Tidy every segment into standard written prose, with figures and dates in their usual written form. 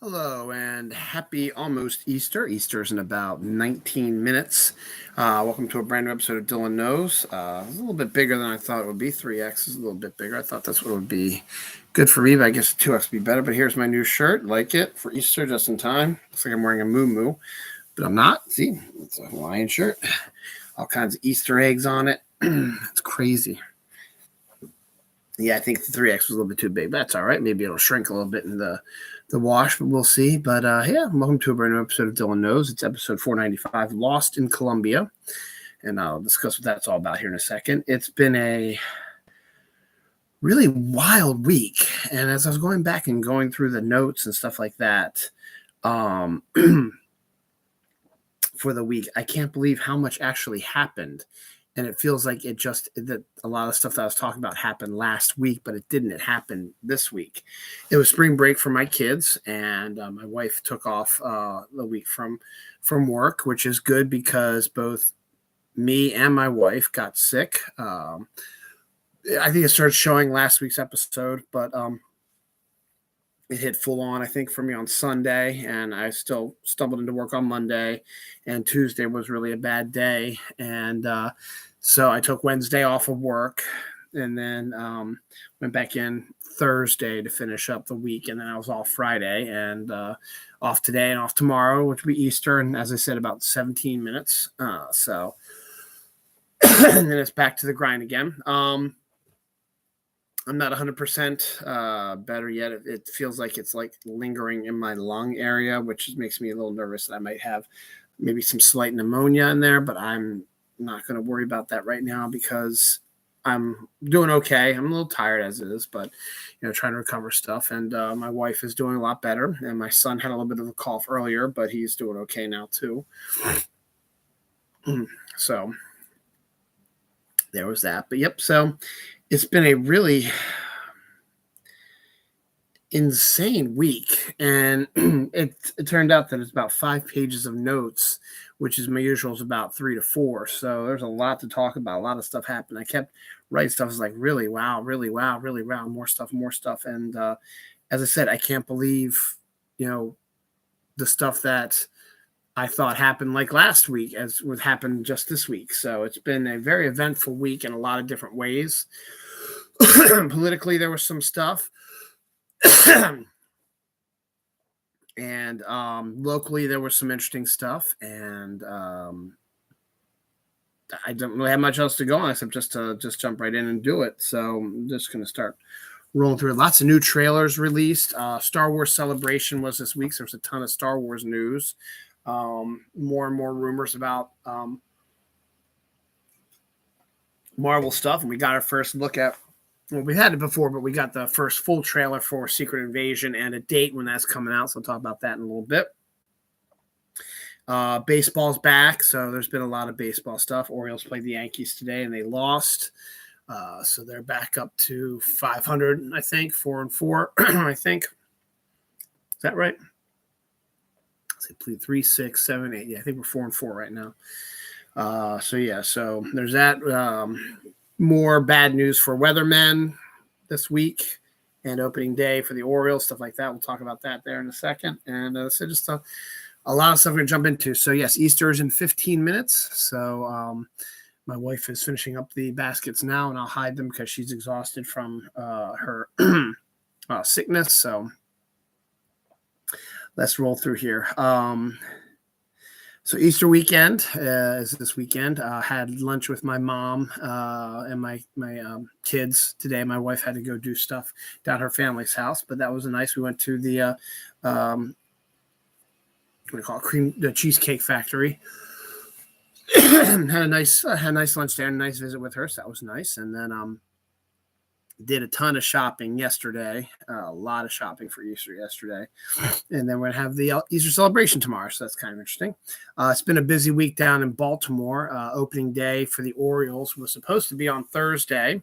Hello and happy almost Easter. Easter's in about 19 minutes. Welcome to a brand new episode of Dylan Knows. It's a little bit bigger than I thought it would be. 3X is a little bit bigger. I thought that's what it would be good for me, but I guess 2X would be better. But here's my new shirt. Like it for Easter just in time. Looks like I'm wearing a moo-moo, but I'm not. See, it's a Hawaiian shirt. All kinds of Easter eggs on it. It's crazy. Yeah, I think the 3X was a little bit too big, but that's all right. Maybe it'll shrink a little bit in the wash, but we'll see. But yeah, welcome to a brand new episode of Dylan Knows. It's episode 495, Lost in Colombia, and I'll discuss what that's all about here in a second. It's been a really wild week, and as I was going back and going through the notes and stuff like that for the week, I can't believe how much actually happened. And it feels like that a lot of stuff that I was talking about happened last week, but it didn't. It happened this week. It was spring break for my kids, and my wife took off the week from work, which is good because both me and my wife got sick. I think it started showing last week's episode, but it hit full on, I think, for me on Sunday, and I still stumbled into work on Monday, and Tuesday was really a bad day. And so I took Wednesday off of work and then went back in Thursday to finish up the week. And then I was off Friday and off today and off tomorrow, which will be Easter. And as I said, about 17 minutes. So and then it's back to the grind again. I'm not 100% better yet. It feels like it's like lingering in my lung area, which makes me a little nervous that I might have maybe some slight pneumonia in there, but I'm not going to worry about that right now because I'm doing okay. I'm a little tired as it is, but trying to recover stuff. And my wife is doing a lot better, and my son had a little bit of a cough earlier, but he's doing okay now too. So there was that. But yep, so it's been a really insane week, and it turned out that it's about 5 pages of notes, which is my usual is about 3 to 4. So there's a lot to talk about. A lot of stuff happened. I kept writing stuff. I was like, really wow, more stuff. And as I said, I can't believe the stuff that I thought happened like last week as would happen just this week. So it's been a very eventful week in a lot of different ways. Politically, there was some stuff. And locally, there was some interesting stuff. And I don't really have much else to go on except just to jump right in and do it. So I'm just going to start rolling through it. Lots of new trailers released. Star Wars Celebration was this week. So there's a ton of Star Wars news. More and more rumors about Marvel stuff. And we got our first look at, well, we had it before, but we got the first full trailer for Secret Invasion and a date when that's coming out. So I'll talk about that in a little bit. Baseball's back. So there's been a lot of baseball stuff. Orioles played the Yankees today and they lost. So they're back up to 500, I think, 4-4, I think. Is that right? They played 3, 6, 7, 8. Yeah, I think we're 4-4 right now. So there's that. More bad news for weathermen this week and opening day for the Orioles, stuff like that. We'll talk about that there in a second. And so just a lot of stuff we're going to jump into. So, yes, Easter is in 15 minutes. So my wife is finishing up the baskets now, and I'll hide them because she's exhausted from her sickness. So let's roll through here. So Easter weekend is this weekend. Had lunch with my mom and my kids today. My wife had to go do stuff down her family's house, but that was nice. We went to the what do you call it? The Cheesecake Factory. had a nice lunch there, and a nice visit with her. So that was nice. And then did a ton of shopping yesterday. A lot of shopping for Easter yesterday. And then we're going to have the Easter celebration tomorrow. So that's kind of interesting. It's been a busy week down in Baltimore. Opening day for the Orioles was supposed to be on Thursday.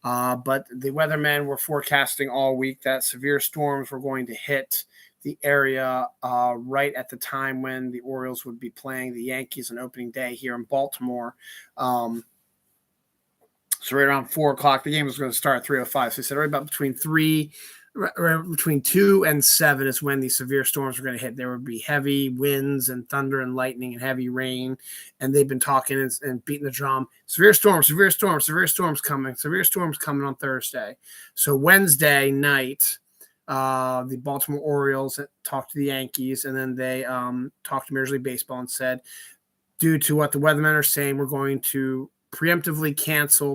But the weathermen were forecasting all week that severe storms were going to hit the area right at the time when the Orioles would be playing the Yankees on opening day here in Baltimore. So right around 4 o'clock, the game was going to start at 3:05. So they said right about between 3 between 2 and 7 is when these severe storms were going to hit. There would be heavy winds and thunder and lightning and heavy rain. And they've been talking and beating the drum. Severe storms, severe storms, severe storms coming, severe storms coming on Thursday. So Wednesday night, the Baltimore Orioles talked to the Yankees, and then they talked to Major League Baseball and said, due to what the weathermen are saying, we're going to preemptively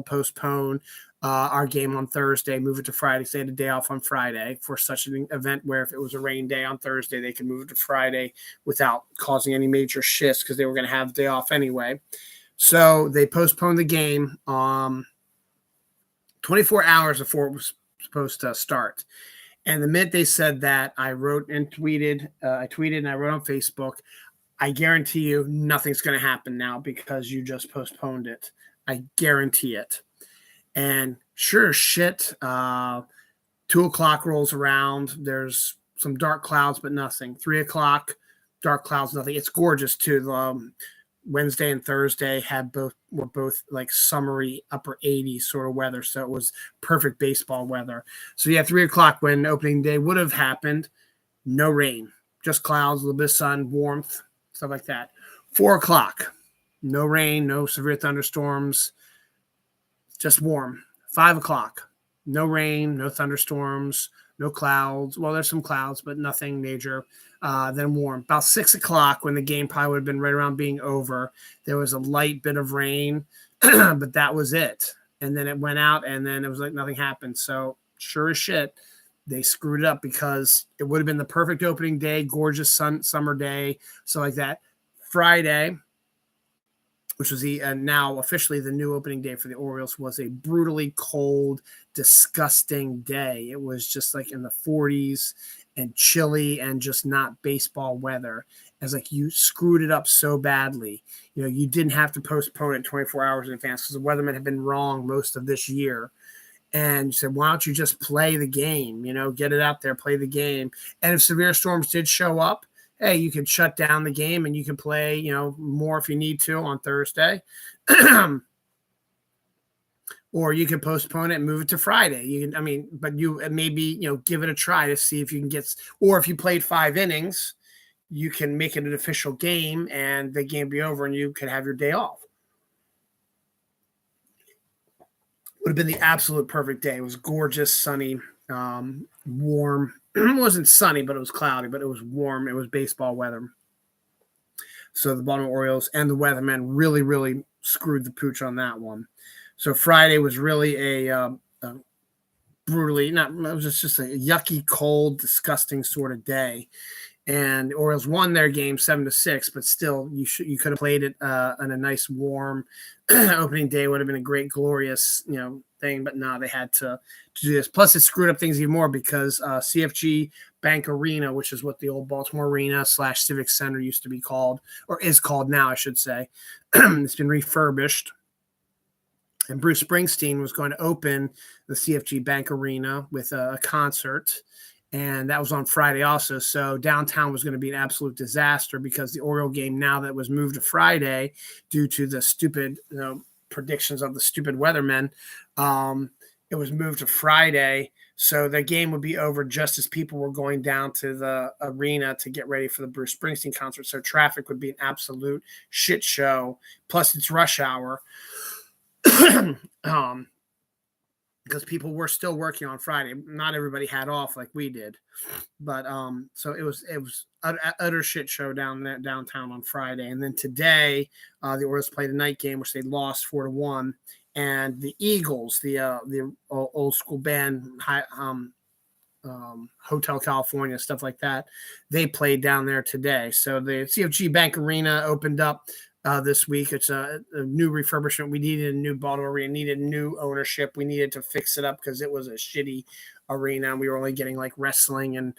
postpone our game on Thursday, move it to Friday. So they had a day off on Friday for such an event where if it was a rain day on Thursday, they could move it to Friday without causing any major shifts because they were going to have the day off anyway. So they postponed the game 24 hours before it was supposed to start. And the minute they said that, I wrote and tweeted, I tweeted and I wrote on Facebook, I guarantee you nothing's going to happen now because you just postponed it. I guarantee it. And sure as shit, 2 o'clock rolls around. There's some dark clouds, but nothing. 3 o'clock, dark clouds, nothing. It's gorgeous too. Wednesday and Thursday were both like summery upper 80s sort of weather. So it was perfect baseball weather. So yeah, 3 o'clock when opening day would have happened, no rain, just clouds, a little bit of sun, warmth, stuff like that. 4 o'clock, no rain, no severe thunderstorms, just warm. 5 o'clock, no rain, no thunderstorms, no clouds. Well, there's some clouds, but nothing major. Then warm. About 6 o'clock, when the game probably would have been right around being over, there was a light bit of rain, but that was it. And then it went out, and then it was like nothing happened. So sure as shit, they screwed it up because it would have been the perfect opening day, gorgeous summer day, so like that. Friday, which was now officially the new opening day for the Orioles, was a brutally cold, disgusting day. It was just like in the 40s and chilly and just not baseball weather. As like you screwed it up so badly. You know, you didn't have to postpone it 24 hours in advance because the weathermen have been wrong most of this year. And you said, why don't you just play the game? You know, get it out there, play the game. And if severe storms did show up, hey, you could shut down the game and you can play, you know, more if you need to on Thursday. Or you can postpone it and move it to Friday. But you maybe, you know, give it a try to see if you can get, or if you played 5 innings, you can make it an official game and the game be over and you could have your day off. Would have been the absolute perfect day. It was gorgeous, sunny, warm. It wasn't sunny, but it was cloudy, but it was warm. It was baseball weather. So the Baltimore Orioles and the weathermen really, really screwed the pooch on that one. So Friday was really a brutally, it was just a yucky, cold, disgusting sort of day. And the Orioles won their game 7-6, but still, you could have played it on a nice, warm opening day. Would have been a great, glorious, you know, thing. But no, they had to do this. Plus, it screwed up things even more because CFG Bank Arena, which is what the old Baltimore Arena / Civic Center used to be called, or is called now, I should say. It's been refurbished. And Bruce Springsteen was going to open the CFG Bank Arena with a concert. And that was on Friday also. So downtown was going to be an absolute disaster because the Oriole game, now that was moved to Friday due to the stupid predictions of the stupid weathermen, it was moved to Friday. So the game would be over just as people were going down to the arena to get ready for the Bruce Springsteen concert. So traffic would be an absolute shit show. Plus it's rush hour. Because people were still working on Friday. Not everybody had off like we did. But so it was utter shit show downtown on Friday. And then today, the Orioles played a night game, which they lost 4-1. And the Eagles, the old school band, Hotel California, stuff like that, they played down there today. So the CFG Bank Arena opened up this week. It's a new refurbishment. We needed a new Baltimore arena, needed new ownership. We needed to fix it up because it was a shitty arena. We were only getting like wrestling and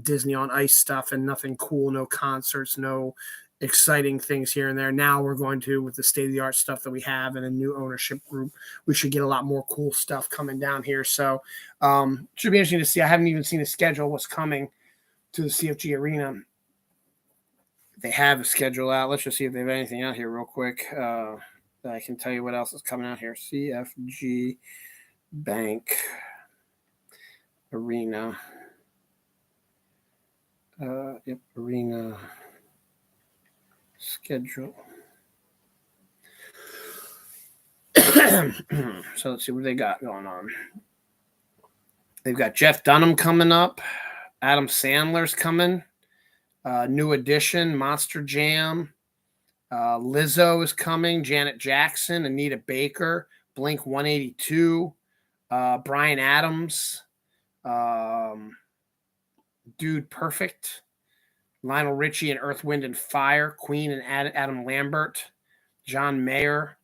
Disney on Ice stuff and nothing cool, no concerts, no exciting things here and there. Now we're going to, with the state-of-the-art stuff that we have and a new ownership group, we should get a lot more cool stuff coming down here. So should be interesting to see. I haven't even seen a schedule what's coming to the CFG arena. They have a schedule out. Let's just see if they have anything out here real quick. I can tell you what else is coming out here. CFG Bank arena. Arena schedule. So let's see what they got going on. They've got Jeff Dunham coming up. Adam Sandler's coming. New Edition, Monster Jam. Lizzo is coming. Janet Jackson, Anita Baker, Blink 182, Bryan Adams, Dude Perfect, Lionel Richie and Earth, Wind and Fire, Queen and Adam Lambert, John Mayer,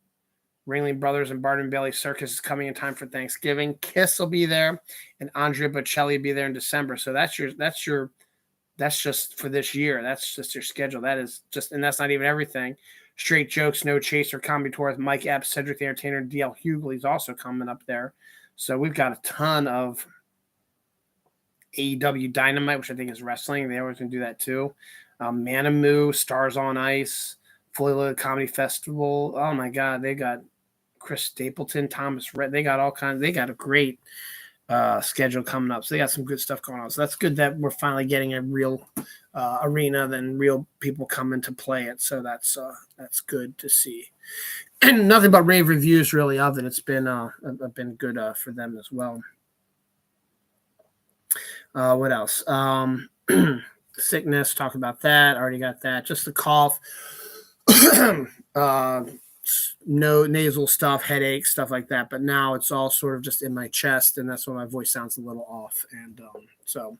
Ringling Brothers and Barnum Bailey Circus is coming in time for Thanksgiving. Kiss will be there, and Andrea Bocelli will be there in December. So that's just for this year. That's just your schedule. That is just, and that's not even everything. Straight Jokes, No Chaser, Comedy Tour with Mike Epps, Cedric the Entertainer, and DL Hughley's also coming up there. So we've got a ton of AEW Dynamite, which I think is wrestling. They always going to do that too. Manamoo, Stars on Ice, Fully Loaded Comedy Festival. Oh my God, they got Chris Stapleton, Thomas Rhett. They got all kinds. They got a great schedule coming up. So they got some good stuff going on. So that's good that we're finally getting a real arena, then real people coming to play it. So that's good to see. And nothing but rave reviews really of it. It's been good for them as well. What else? Sickness, talk about that. Already got that. Just the cough. No nasal stuff, headache, stuff like that. But now it's all sort of just in my chest, and that's why my voice sounds a little off. And so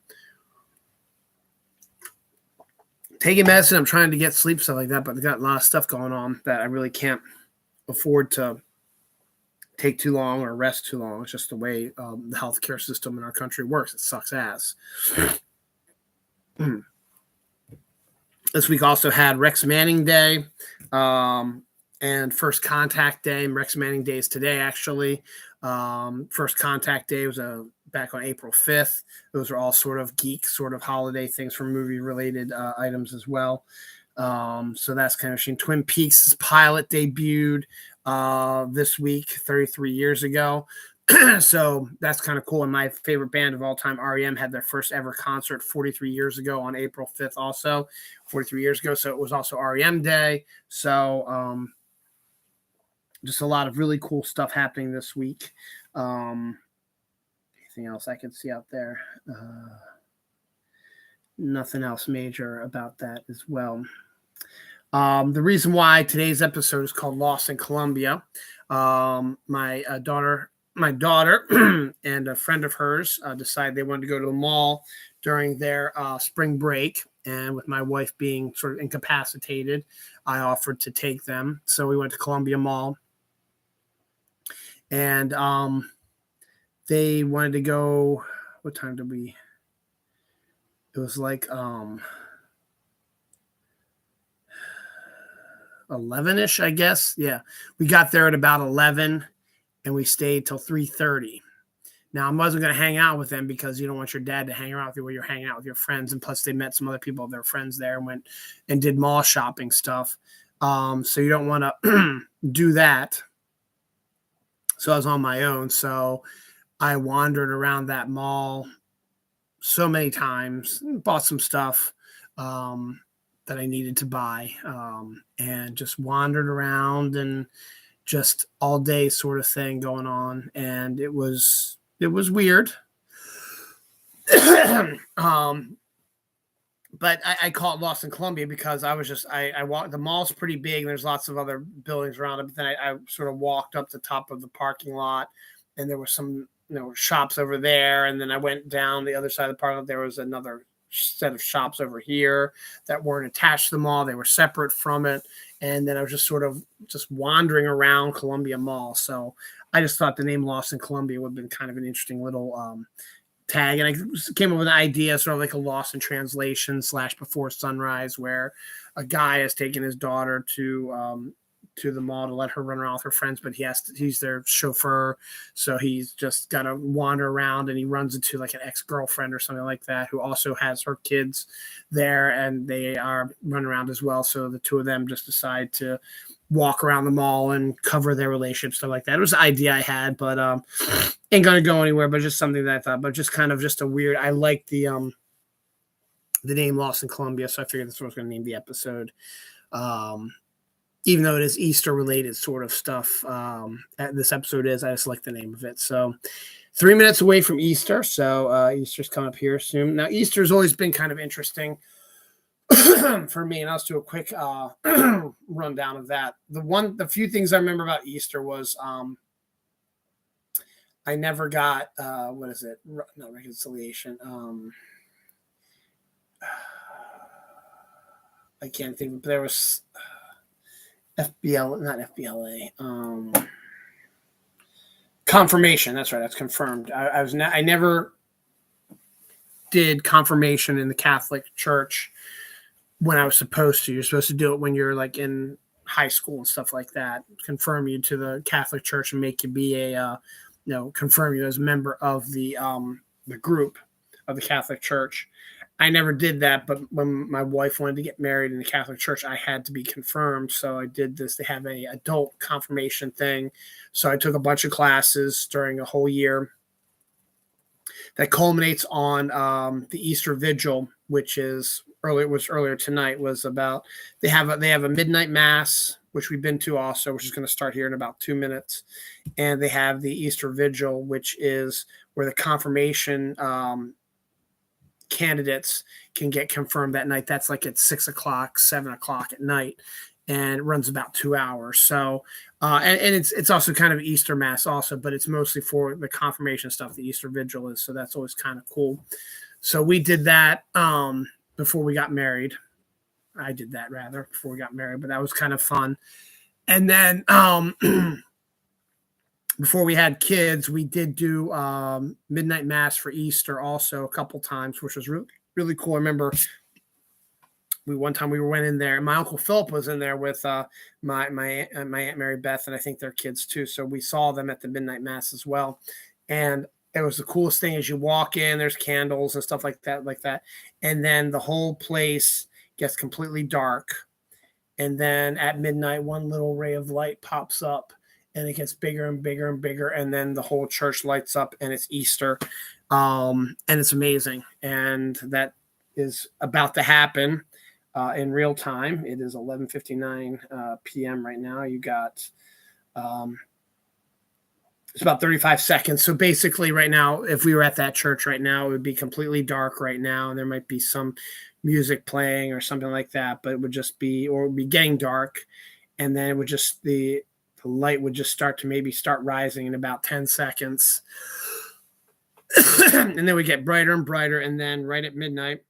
taking medicine, I'm trying to get sleep, stuff like that. But I've got a lot of stuff going on that I really can't afford to take too long or rest too long. It's just the way the healthcare system in our country works. It sucks ass. This week also had Rex Manning Day and First Contact Day. Rex Manning Day is today, actually. First Contact Day was back on April 5th. Those are all sort of geek, sort of holiday things for movie-related items as well. So that's kind of interesting. Twin Peaks' pilot debuted this week, 33 years ago. So that's kind of cool. And my favorite band of all time, REM, had their first ever concert 43 years ago on April 5th also, 43 years ago. So it was also REM Day. So just a lot of really cool stuff happening this week. Anything else I can see out there? Nothing else major about that as well. The reason why today's episode is called Lost in Colombia, my daughter and a friend of hers decided they wanted to go to the mall during their spring break. And with my wife being sort of incapacitated, I offered to take them. So we went to Columbia Mall. And they wanted to go, what time did we? It was like 11-ish, I guess. Yeah. We got there at about 11 and we stayed till 3:30. Now, I wasn't going to hang out with them because you don't want your dad to hang around with you while you're hanging out with your friends. And plus, they met some other people, their friends there, and went and did mall shopping stuff. So you don't want to do that. So I was on my own. So I wandered around that mall so many times, bought some stuff that I needed to buy, and just wandered around and just all day sort of thing going on. And it was weird. But I call it Lost in Columbia because I walked, the mall's pretty big. And there's lots of other buildings around it. But then I sort of walked up the top of the parking lot and there were some, shops over there. And then I went down the other side of the parking lot. There was another set of shops over here that weren't attached to the mall. They were separate from it. And then I was just sort of just wandering around Columbia Mall. So I just thought the name Lost in Columbia would have been kind of an interesting little tag. And I came up with an idea, sort of like a Lost in Translation / Before Sunrise, where a guy has taken his daughter to the mall to let her run around with her friends, but he's their chauffeur. So he's just got to wander around and he runs into like an ex-girlfriend or something like that who also has her kids there and they are running around as well. So the two of them just decide to walk around the mall and cover their relationship, stuff like that. It was the idea I had, but Ain't gonna go anywhere, but just something that I thought, but just kind of just a weird. I like the name Lost in Columbia, so I figured that's what I was going to name the episode. Um, Even though it is Easter related sort of stuff, this episode is. I just like the name of it. So 3 minutes away from Easter, so Easter's coming up here soon. Now Easter's always been kind of interesting for me, and I'll just do a quick rundown of that. The few things I remember about Easter was I never got what is it? Not reconciliation. I can't think. There was FBL, not FBLA. Confirmation. That's right. That's confirmed. I never did confirmation in the Catholic Church when I was supposed to. You're supposed to do it when you're like in high school and stuff like that. Confirm you to the Catholic Church and make you be a, confirm you as a member of the group of the Catholic Church. I never did that, but when my wife wanted to get married in the Catholic Church, I had to be confirmed. So I did this. They have a adult confirmation thing. So I took a bunch of classes during a whole year. That culminates on the Easter Vigil, which is earlier tonight. Was about they have a midnight mass, which we've been to also, which is going to start here in about 2 minutes, and they have the Easter Vigil, which is where the confirmation candidates can get confirmed that night. That's like at 6 o'clock, 7 o'clock at night, and it runs about 2 hours. So, and it's also kind of Easter Mass also, but it's mostly for the confirmation stuff. The Easter Vigil is, so that's always kind of cool. So we did that before we got married. I did that rather before we got married, but that was kind of fun. And then before we had kids, we did do midnight mass for Easter also a couple times, which was really, really cool. I remember one time we went in there, and my Uncle Philip was in there with my Aunt Mary Beth, and I think their kids too. So we saw them at the midnight mass as well. And it was the coolest thing as you walk in, there's candles and stuff like that. And then the whole place gets completely dark. And then at midnight, one little ray of light pops up, and it gets bigger and bigger and bigger, and then the whole church lights up, and it's Easter, and it's amazing. And that is about to happen in real time. It is 11:59 p.m. right now. You got it's about 35 seconds. So basically, right now, if we were at that church right now, it would be completely dark right now, and there might be some music playing or something like that, but it would just be, or it would be getting dark, and then it would just the light would just start rising in about 10 seconds. And then we get brighter and brighter. And then right at midnight,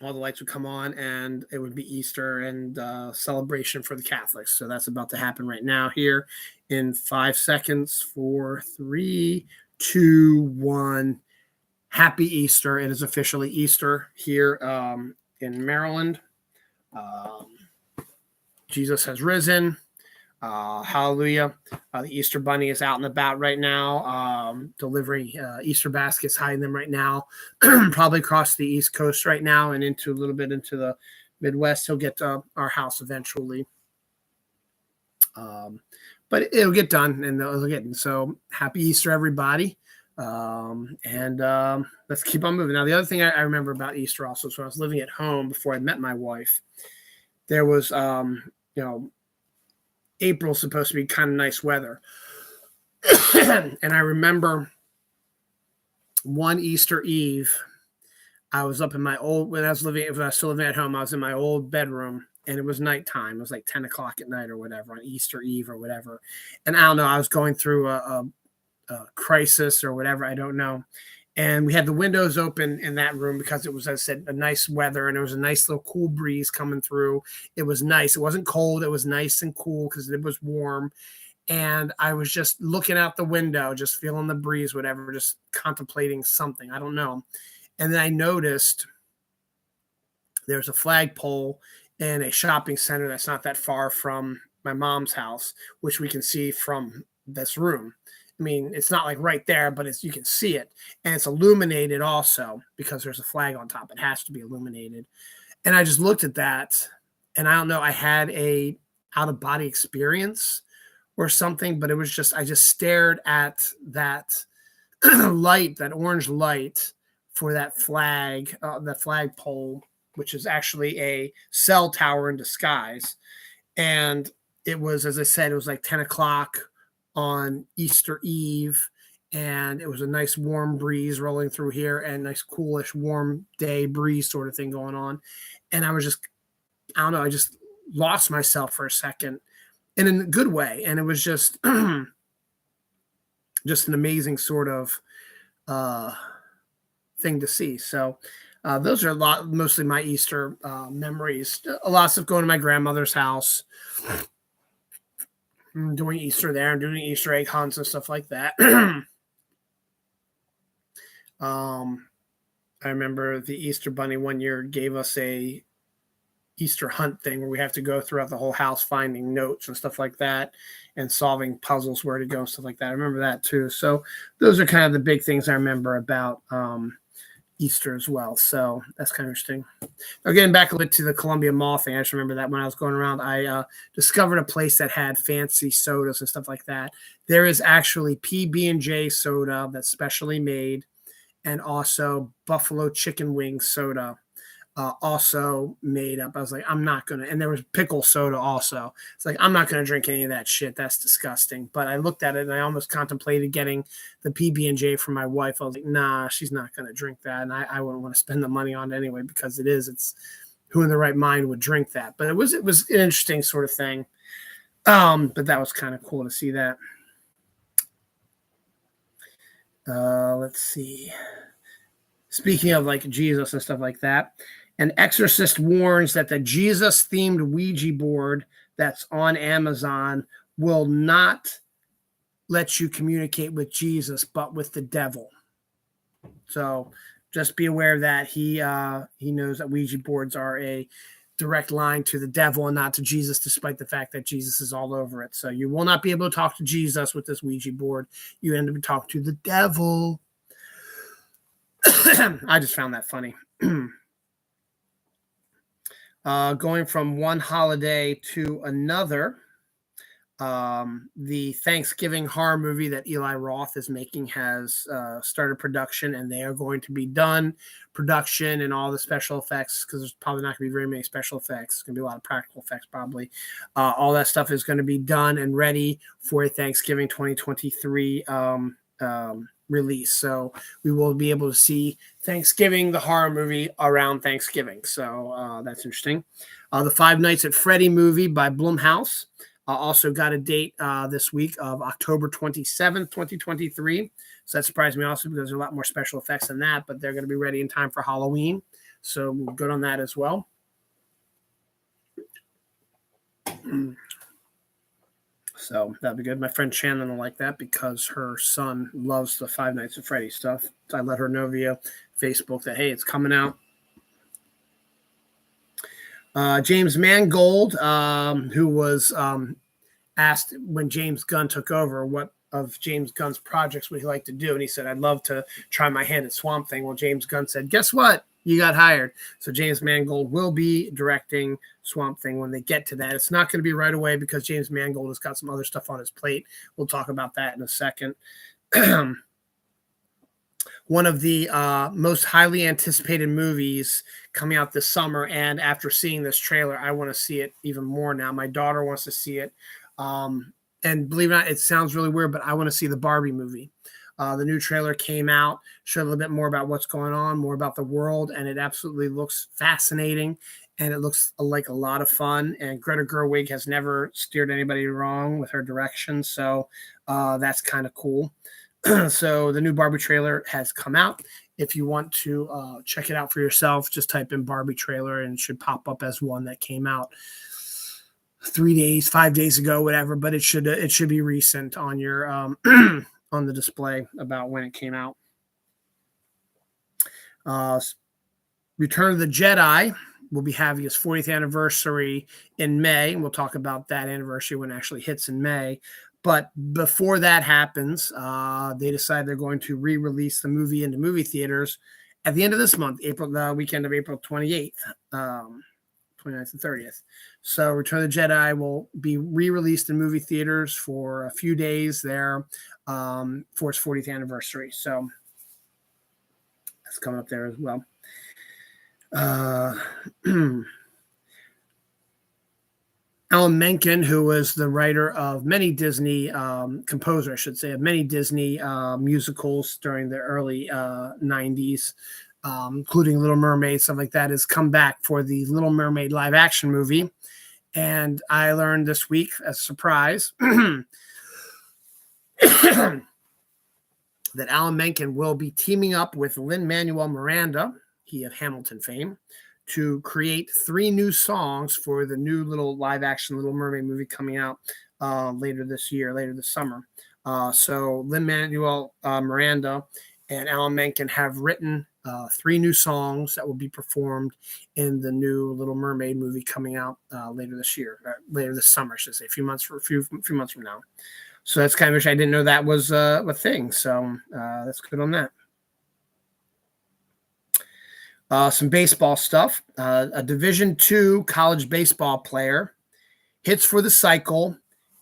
all the lights would come on, and it would be Easter and celebration for the Catholics. So that's about to happen right now here in 5 seconds. 4, 3, 2, 1. Happy Easter. It is officially Easter here in Maryland. Jesus has risen. Hallelujah. The Easter Bunny is out and about right now, delivering Easter baskets, hiding them right now, probably across the East Coast right now and into a little bit into the Midwest. He'll get to our house eventually. But it'll get done, and it'll get. So happy Easter, everybody. And let's keep on moving. Now, the other thing I remember about Easter also, so when I was living at home before I met my wife, there was, April's supposed to be kind of nice weather. And I remember one Easter Eve, I was up in my when I was still living at home, I was in my old bedroom, and it was nighttime. It was like 10 o'clock at night or whatever on Easter Eve or whatever. And I don't know, I was going through a crisis or whatever. I don't know. And we had the windows open in that room because it was, as I said, a nice weather, and there was a nice little cool breeze coming through. It was nice. It wasn't cold. It was nice and cool because it was warm. And I was just looking out the window, just feeling the breeze, whatever, just contemplating something. I don't know. And then I noticed there's a flagpole in a shopping center that's not that far from my mom's house, which we can see from this room. I mean, it's not like right there, but you can see it. And it's illuminated also because there's a flag on top. It has to be illuminated. And I just looked at that, and I don't know, I had a out-of-body experience or something, but it was just, I just stared at that light, that orange light for that flagpole, which is actually a cell tower in disguise. And it was, as I said, it was like 10 o'clock on Easter Eve. And it was a nice warm breeze rolling through here and nice coolish warm day breeze sort of thing going on. And I was just, I don't know, I just lost myself for a second and in a good way. And it was just, just an amazing sort of thing to see. So those are mostly my Easter memories. A lot of stuff going to my grandmother's house, doing Easter there and doing Easter egg hunts and stuff like that. I remember the Easter Bunny one year gave us a Easter hunt thing where we have to go throughout the whole house finding notes and stuff like that and solving puzzles where to go and stuff like that. I remember that too. So those are kind of the big things I remember about Easter as well. So that's kind of interesting. Now, getting back a bit to the Columbia Mall thing, I just remember that when I was going around, I discovered a place that had fancy sodas and stuff like that. There is actually PB&J soda that's specially made, and also buffalo chicken wing soda, also made up. I was like, I'm not going to, and there was pickle soda also. It's like, I'm not going to drink any of that shit. That's disgusting. But I looked at it and I almost contemplated getting the PB&J for my wife. I was like, nah, she's not going to drink that. And I wouldn't want to spend the money on it anyway, because it's who in the right mind would drink that. But it was an interesting sort of thing. But that was kind of cool to see that. Let's see. Speaking of like Jesus and stuff like that, an exorcist warns that the Jesus-themed Ouija board that's on Amazon will not let you communicate with Jesus, but with the devil. So just be aware of that. He knows that Ouija boards are a direct line to the devil and not to Jesus, despite the fact that Jesus is all over it. So you will not be able to talk to Jesus with this Ouija board. You end up talking to the devil. I just found that funny. Going from one holiday to another, the Thanksgiving horror movie that Eli Roth is making has started production, and they are going to be done production and all the special effects, because there's probably not going to be very many special effects. It's going to be a lot of practical effects probably. All that stuff is going to be done and ready for a Thanksgiving 2023 release. So we will be able to see Thanksgiving, the horror movie, around Thanksgiving. So that's interesting. The Five Nights at Freddy movie by Blumhouse also got a date this week of October 27th, 2023. So that surprised me also, because there's a lot more special effects than that, but they're going to be ready in time for Halloween. So we're good on that as well. So that'd be good. My friend Shannon will like that, because her son loves the Five Nights at Freddy stuff. So I let her know via Facebook that, hey, it's coming out. James Mangold, who was asked when James Gunn took over what of James Gunn's projects would he like to do, and he said, I'd love to try my hand at Swamp Thing. Well, James Gunn said, guess what? You got hired. So James Mangold will be directing Swamp Thing when they get to that. It's not going to be right away, because James Mangold has got some other stuff on his plate. We'll talk about that in a second. One of the most highly anticipated movies coming out this summer, and after seeing this trailer, I want to see it even more now. My daughter wants to see it. And believe it or not, it sounds really weird, but I want to see the Barbie movie. The new trailer came out, showed a little bit more about what's going on, more about the world, and it absolutely looks fascinating, and it looks like a lot of fun. And Greta Gerwig has never steered anybody wrong with her direction, so that's kind of cool. So the new Barbie trailer has come out. If you want to check it out for yourself, just type in Barbie trailer, and it should pop up as one that came out 3 days, 5 days ago, whatever. But it should be recent on your on the display about when it came out. Return of the Jedi will be having its 40th anniversary in May, and we'll talk about that anniversary when it actually hits in May. But before that happens, they decide they're going to re-release the movie into movie theaters at the end of this month, the weekend of April 28th, 29th and 30th. So Return of the Jedi will be re-released in movie theaters for a few days there for its 40th anniversary. So that's coming up there as well. Alan Menken, who was the writer of many Disney, composer, I should say, of many Disney musicals during the early 90s, including Little Mermaid, stuff like that, has come back for the Little Mermaid live action movie. And I learned this week, as a surprise, that Alan Menken will be teaming up with Lin-Manuel Miranda, he of Hamilton fame, to create 3 new songs for the new little live action Little Mermaid movie coming out later this summer. So Lin-Manuel Miranda and Alan Menken have written 3 new songs that will be performed in the new Little Mermaid movie coming out later this summer, I should say, a few months from now. So that's kind of, I didn't know that was a thing. So that's good on that. Some baseball stuff. A Division II college baseball player hits for the cycle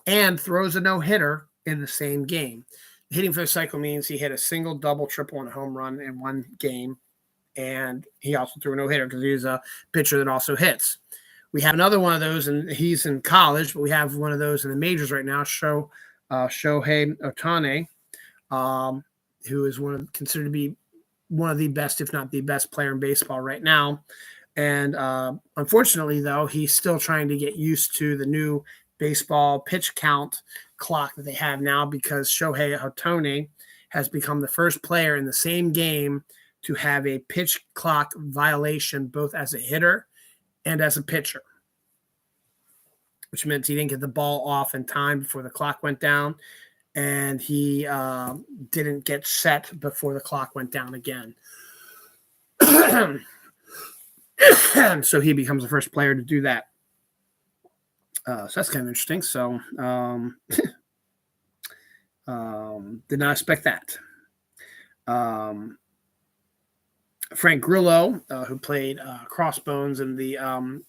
and throws a no-hitter in the same game. Hitting for the cycle means he hit a single, double, triple, and home run in one game, and he also threw a no-hitter because he's a pitcher that also hits. We have another one of those, and he's in college, but we have one of those in the majors right now, Shohei Ohtani, who is considered to be one of the best, if not the best player in baseball right now. And unfortunately, though, he's still trying to get used to the new baseball pitch count clock that they have now, because Shohei Ohtani has become the first player in the same game to have a pitch clock violation both as a hitter and as a pitcher, which meant he didn't get the ball off in time before the clock went down, and he didn't get set before the clock went down again. So he becomes the first player to do that. So that's kind of interesting. So did not expect that. Frank Grillo, who played Crossbones in the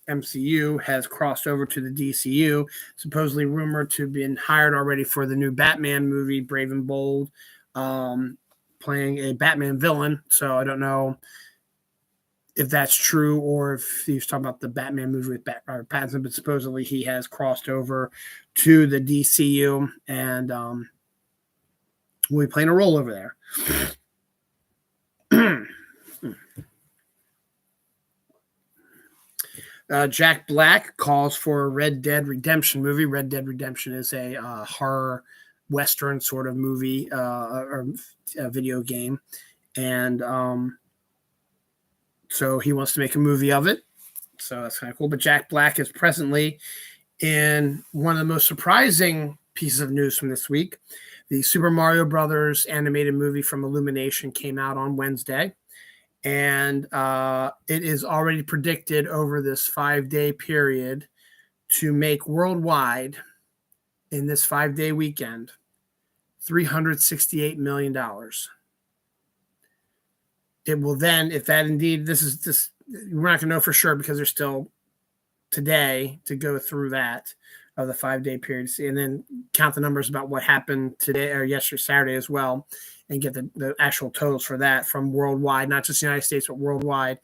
MCU, has crossed over to the DCU, supposedly rumored to have been hired already for the new Batman movie, Brave and Bold, playing a Batman villain. So I don't know if that's true or if he was talking about the Batman movie with Robert Pattinson, but supposedly he has crossed over to the DCU and will be playing a role over there. Jack Black calls for a Red Dead Redemption movie. Red Dead Redemption is a horror Western sort of movie or a video game. And so he wants to make a movie of it. So that's kind of cool. But Jack Black is presently in one of the most surprising pieces of news from this week. The Super Mario Brothers animated movie from Illumination came out on Wednesday. And it is already predicted over this 5-day period to make worldwide in this 5-day weekend $368 million. It will then, if that indeed, we're not going to know for sure because there's still today to go through that of the 5-day period, and then count the numbers about what happened today or yesterday, Saturday as well, and get the actual totals for that from worldwide, not just the United States, but worldwide.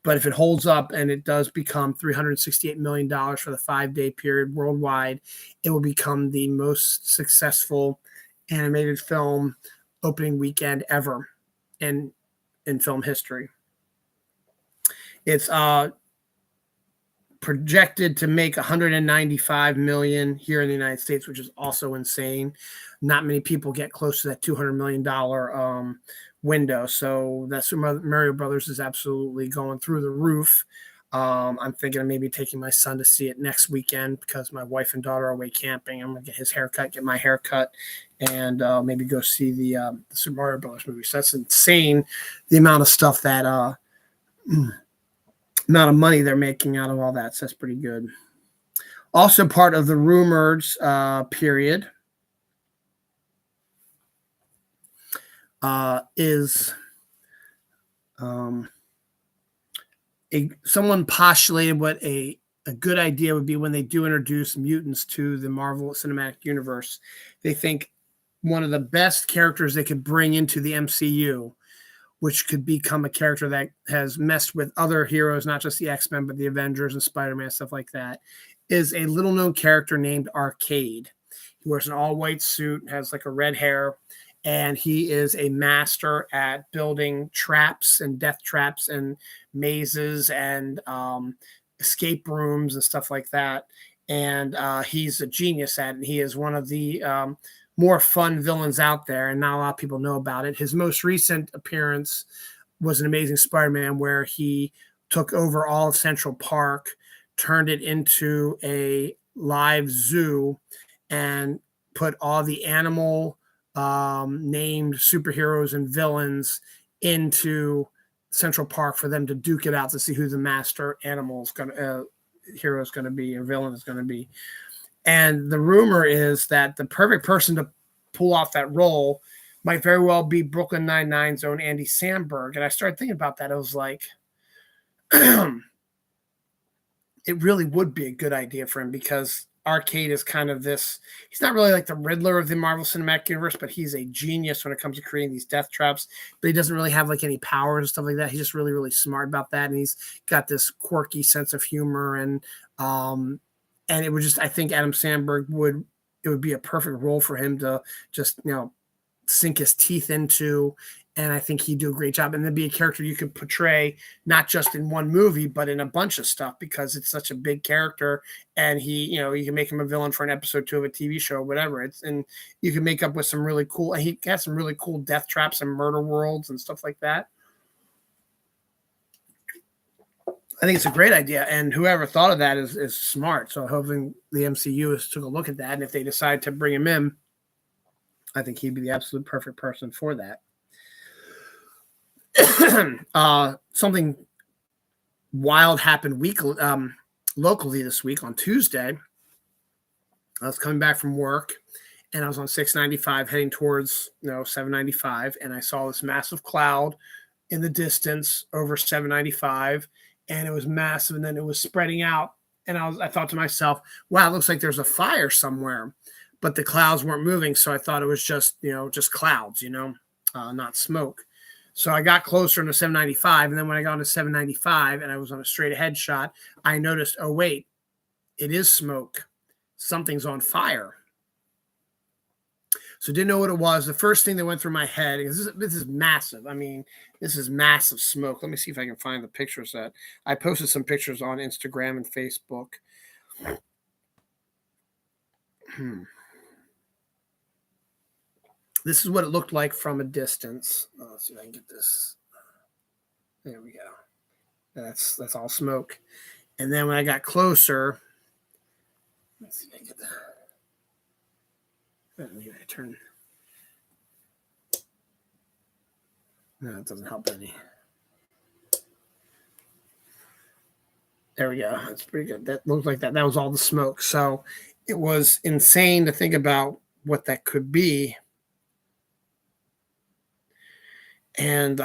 But if it holds up and it does become $368 million for the 5-day period worldwide, it will become the most successful animated film opening weekend ever in film history. It's projected to make $195 million here in the United States, which is also insane. Not many people get close to that $200 million window. So that Super Mario Brothers is absolutely going through the roof. I'm thinking of maybe taking my son to see it next weekend because my wife and daughter are away camping. I'm going to get his haircut, get my haircut, and maybe go see the Super Mario Brothers movie. So that's insane, the amount of stuff that amount of money they're making out of all that. So that's pretty good. Also part of the rumors period is someone postulated what a a good idea would be when they do introduce mutants to the Marvel Cinematic Universe, they think one of the best characters they could bring into the MCU, which could become a character that has messed with other heroes, not just the X-Men, but the Avengers and Spider-Man, stuff like that, is a little-known character named Arcade. He wears an all-white suit, has like a red hair, and he is a master at building traps and death traps and mazes and escape rooms and stuff like that. And he's a genius at it. He is one of the more fun villains out there, and not a lot of people know about it. His most recent appearance was an Amazing Spider-Man, where he took over all of Central Park, turned it into a live zoo, and put all the animal named superheroes and villains into Central Park for them to duke it out to see who the master animal is going to hero is going to be, or villain is going to be. And the rumor is that the perfect person to pull off that role might very well be Brooklyn Nine-Nine's own Andy Samberg. And I started thinking about that. I was like, it really would be a good idea for him, because Arcade is kind of this, he's not really like the Riddler of the Marvel Cinematic Universe, but he's a genius when it comes to creating these death traps. But he doesn't really have like any powers and stuff like that. He's just really, really smart about that. And he's got this quirky sense of humor. And it would just, I think Adam Sandberg it would be a perfect role for him to just, sink his teeth into. And I think he'd do a great job. And there'd be a character you could portray not just in one movie, but in a bunch of stuff, because it's such a big character. And you can make him a villain for an episode 2 of a TV show, whatever. And you can make up with some really cool, and he has some really cool death traps and murder worlds and stuff like that. I think it's a great idea. And whoever thought of that is smart. So hoping the MCU has took a look at that. And if they decide to bring him in, I think he'd be the absolute perfect person for that. Something wild happened locally this week on Tuesday. I was coming back from work, and I was on 695 heading towards 795, and I saw this massive cloud in the distance over 795, and it was massive, and then it was spreading out, and I thought to myself, wow, it looks like there's a fire somewhere, but the clouds weren't moving, so I thought it was just clouds, not smoke. So I got closer to 795, and then when I got on to 795 and I was on a straight ahead shot, I noticed, oh, wait, it is smoke. Something's on fire. So didn't know what it was. The first thing that went through my head is this is massive. I mean, this is massive smoke. Let me see if I can find the pictures that I posted some pictures on Instagram and Facebook. This is what it looked like from a distance. Let's see if I can get this. There we go. That's all smoke. And then when I got closer, let's see if I can get that. Maybe I turn. No, it doesn't help any. There we go. That's pretty good. That looked like that. That was all the smoke. So it was insane to think about what that could be. And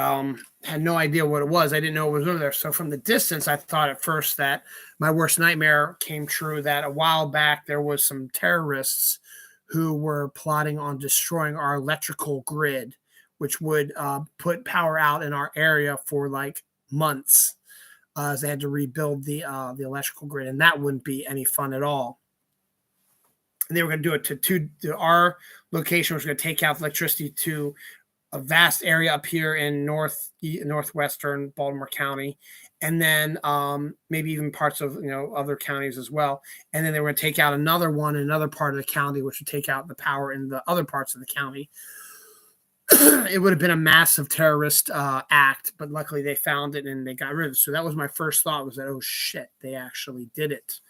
had no idea what it was. I didn't know it was over there. So from the distance, I thought at first that my worst nightmare came true, that a while back there was some terrorists who were plotting on destroying our electrical grid, which would put power out in our area for like months, as they had to rebuild the electrical grid. And that wouldn't be any fun at all. And they were going to do it to our location, was going to take out electricity to a vast area up here in northwestern Baltimore County, and then maybe even parts of other counties as well. And then they were going to take out another one in another part of the county, which would take out the power in the other parts of the county. It would have been a massive terrorist act, but luckily they found it and they got rid of it. So that was my first thought, was that, oh shit, they actually did it.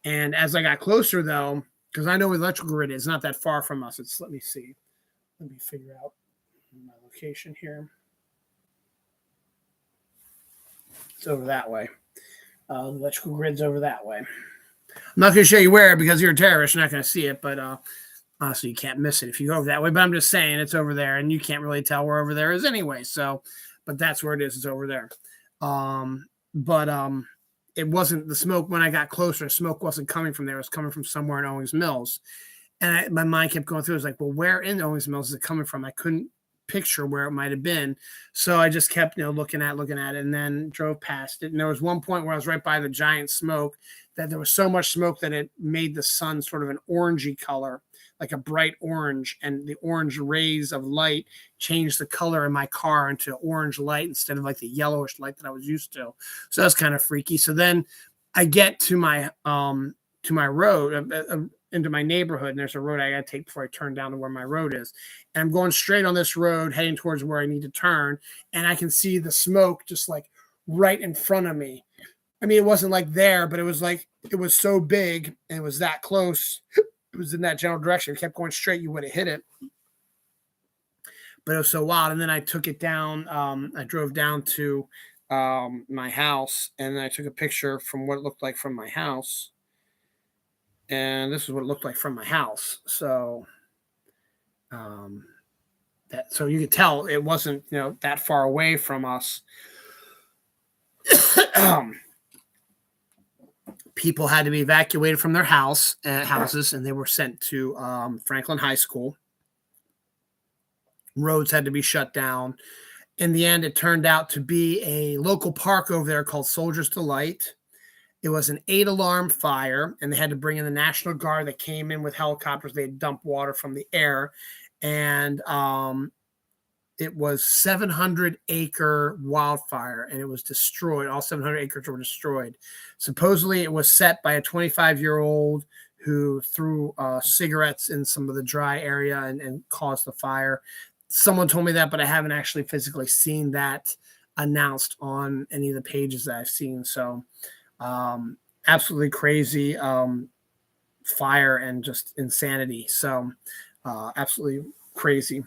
And as I got closer, though, because I know where the electrical grid is, not that far from us. Let me see. Let me figure out my location here. It's over that way. The electrical grid's over that way. I'm not going to show you where, because you're a terrorist. You're not going to see it, but honestly, you can't miss it if you go over that way. But I'm just saying it's over there, and you can't really tell where over there is anyway. So, but that's where it is. It's over there. it wasn't the smoke. When I got closer, smoke wasn't coming from there. It was coming from somewhere in Owings Mills. And my mind kept going through. It was like, well, where in Owings Mills is it coming from? I couldn't picture where it might have been. So I just kept, looking at it, and then drove past it. And there was one point where I was right by the giant smoke that there was so much smoke that it made the sun sort of an orangey color, like a bright orange. And the orange rays of light changed the color in my car into orange light instead of like the yellowish light that I was used to. So that's kind of freaky. So then I get to my road, into my neighborhood, and there's a road I got to take before I turn down to where my road is. And I'm going straight on this road, heading towards where I need to turn. And I can see the smoke just like right in front of me. I mean, it wasn't like there, but it was like, it was so big and it was that close. It was in that general direction. If it kept going straight, you would have hit it. But it was so wild. And then I took it down. I drove down to my house, and then I took a picture from what it looked like from my house. And this is what it looked like from my house. So, so you could tell it wasn't, that far away from us. People had to be evacuated from their houses, and they were sent to Franklin High School. Roads had to be shut down. In the end, it turned out to be a local park over there called Soldier's Delight. It was an 8-alarm fire, and they had to bring in the National Guard that came in with helicopters. They dumped water from the air, and it was 700-acre wildfire, and it was destroyed. All 700 acres were destroyed. Supposedly, it was set by a 25-year-old who threw cigarettes in some of the dry area and caused the fire. Someone told me that, but I haven't actually physically seen that announced on any of the pages that I've seen. So, absolutely crazy fire and just insanity. So absolutely crazy.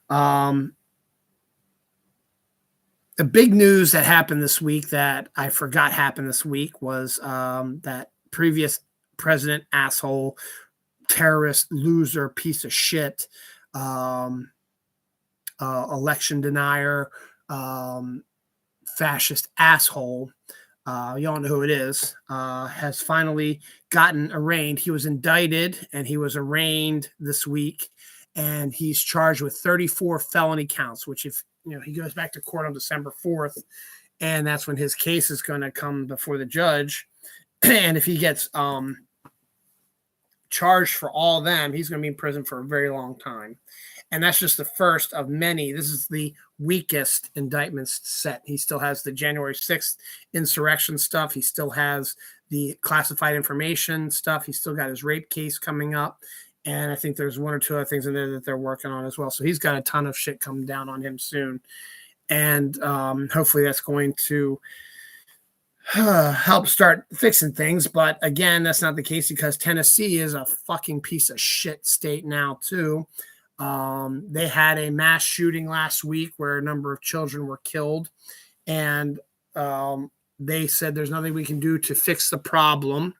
The big news that happened this week that I forgot happened this week was that previous president, asshole, terrorist, loser, piece of shit, election denier, fascist asshole, you all know who it is, has finally gotten arraigned. He was indicted and he was arraigned this week, and he's charged with 34 felony counts, which if, he goes back to court on December 4th, and that's when his case is going to come before the judge. And if he gets charged for all of them, he's going to be in prison for a very long time. And that's just the first of many. This is the weakest indictments set. He still has the January 6th insurrection stuff. He still has the classified information stuff. He's still got his rape case coming up. And I think there's one or two other things in there that they're working on as well. So he's got a ton of shit coming down on him soon. And hopefully that's going to help start fixing things. But again, that's not the case, because Tennessee is a fucking piece of shit state now too. They had a mass shooting last week where a number of children were killed, and they said there's nothing we can do to fix the problem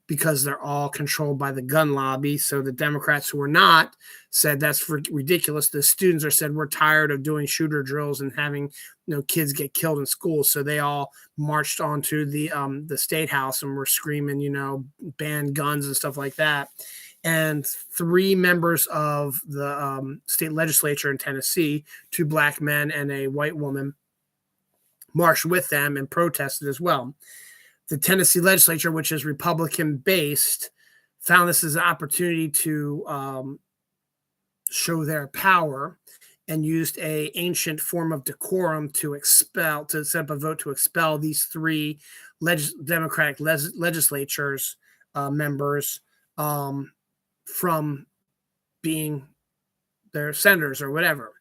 because they're all controlled by the gun lobby. So the Democrats who were not said that's ridiculous. The students are said we're tired of doing shooter drills and having kids get killed in school. So they all marched onto the state house and were screaming, ban guns and stuff like that. And 3 members of the state legislature in Tennessee, 2 black men and a white woman, marched with them and protested as well. The Tennessee legislature, which is Republican-based, found this as an opportunity to show their power and used an ancient form of decorum to set up a vote to expel these 3 Democratic legislatures members from being their senators or whatever,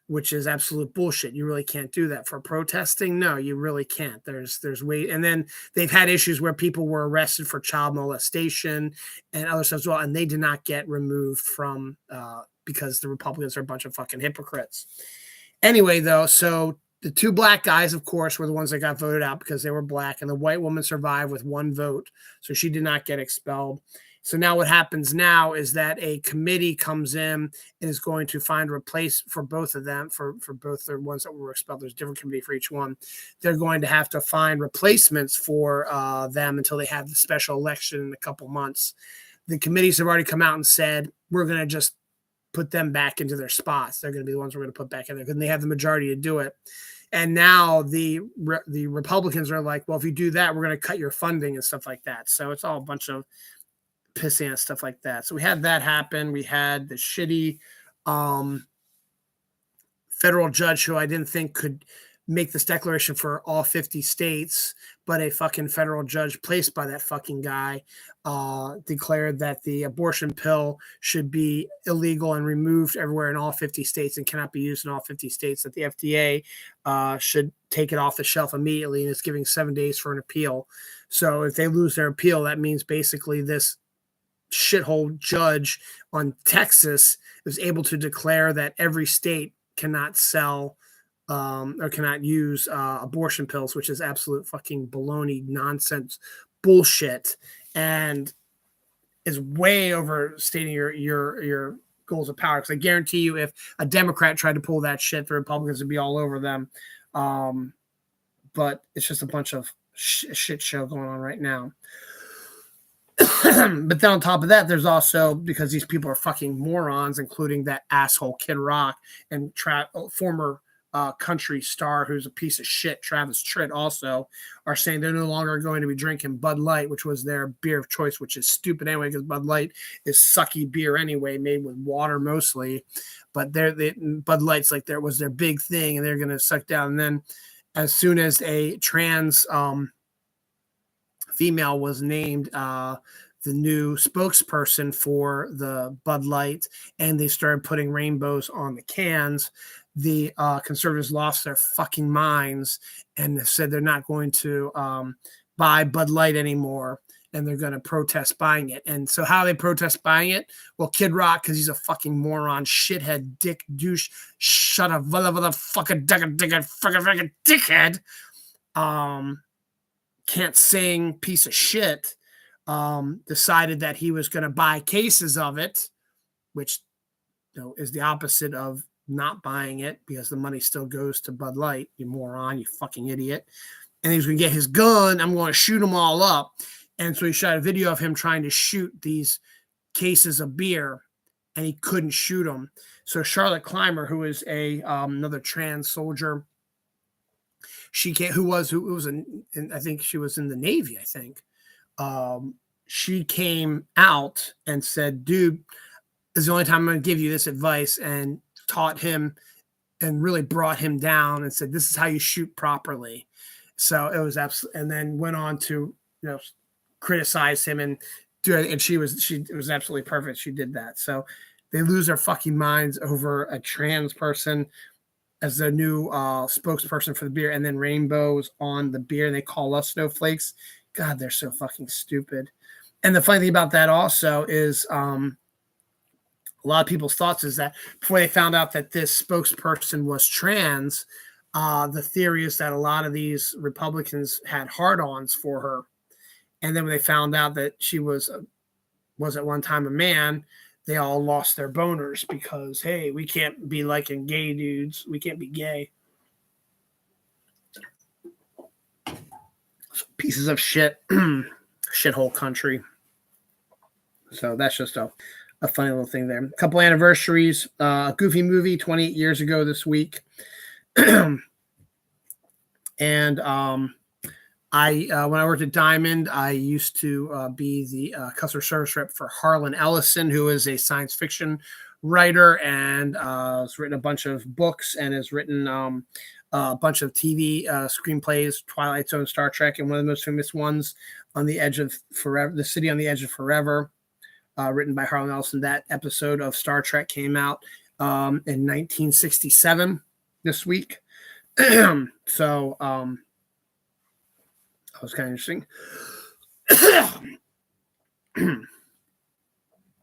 which is absolute bullshit. You really can't do that for protesting. No, you really can't. There's way. And then they've had issues where people were arrested for child molestation and other stuff as well, and they did not get removed from because the Republicans are a bunch of fucking hypocrites. Anyway, though, so the 2 black guys, of course, were the ones that got voted out because they were black, and the white woman survived with 1 vote, so she did not get expelled. So now what happens now is that a committee comes in and is going to find replace for both of them, for both the ones that were expelled. There's a different committee for each one. They're going to have to find replacements for them until they have the special election in a couple months. The committees have already come out and said, we're going to just put them back into their spots. They're going to be the ones we're going to put back in there because they have the majority to do it. And now the Republicans are like, well, if you do that, we're going to cut your funding and stuff like that. So it's all a bunch of pissing and stuff like that. So we had that happen. We had the shitty federal judge who I didn't think could make this declaration for all 50 states, but a fucking federal judge placed by that fucking guy declared that the abortion pill should be illegal and removed everywhere in all 50 states and cannot be used in all 50 states, that the FDA should take it off the shelf immediately, and it's giving 7 days for an appeal. So if they lose their appeal, that means basically this shithole judge on Texas is able to declare that every state cannot sell or cannot use abortion pills, which is absolute fucking baloney, nonsense, bullshit, and is way overstating your goals of power. Because I guarantee you, if a Democrat tried to pull that shit, the Republicans would be all over them. But it's just a bunch of shit show going on right now. But then on top of that, there's also, because these people are fucking morons, including that asshole Kid Rock and former country star who's a piece of shit, Travis Tritt, also are saying they're no longer going to be drinking Bud Light, which was their beer of choice, which is stupid anyway, because Bud Light is sucky beer anyway, made with water mostly. But Bud Light's like was their big thing, and they're going to suck down. And then as soon as a trans female was named the new spokesperson for the Bud Light, and they started putting rainbows on the cans, the conservatives lost their fucking minds and said they're not going to buy Bud Light anymore, and they're going to protest buying it. And so how they protest buying it? Well, Kid Rock, because he's a fucking moron, shithead, dick, douche, shut up, fucking dickhead, can't sing, piece of shit, decided that he was going to buy cases of it, which is the opposite of not buying it, because the money still goes to Bud Light, you moron, you fucking idiot. And he was going to get his gun. I'm going to shoot them all up. And so he shot a video of him trying to shoot these cases of beer, and he couldn't shoot them. So Charlotte Clymer, who is another trans soldier, I think she was in the Navy, I think. She came out and said, dude, this is the only time I'm going to give you this advice, and taught him and really brought him down and said, this is how you shoot properly. So it was absolutely, and then went on to, criticize him and do it. And it was absolutely perfect. She did that. So they lose their fucking minds over a trans person as their new spokesperson for the beer, and then rainbows on the beer, and they call us snowflakes. God, they're so fucking stupid. And the funny thing about that also is a lot of people's thoughts is that before they found out that this spokesperson was trans, the theory is that a lot of these Republicans had hard-ons for her. And then when they found out that she was at one time a man, they all lost their boners because, hey, we can't be liking gay dudes. We can't be gay. Pieces of shit. Shithole country. So that's just a funny little thing there. A couple anniversaries. Goofy movie 28 years ago this week. And when I worked at Diamond, I used to be the customer service rep for Harlan Ellison, who is a science fiction writer and has written a bunch of books and has written a bunch of TV screenplays, Twilight Zone, Star Trek, and one of the most famous ones, On the Edge of Forever, The City on the Edge of Forever, written by Harlan Ellison. That episode of Star Trek came out in 1967 this week. So that was kind of interesting.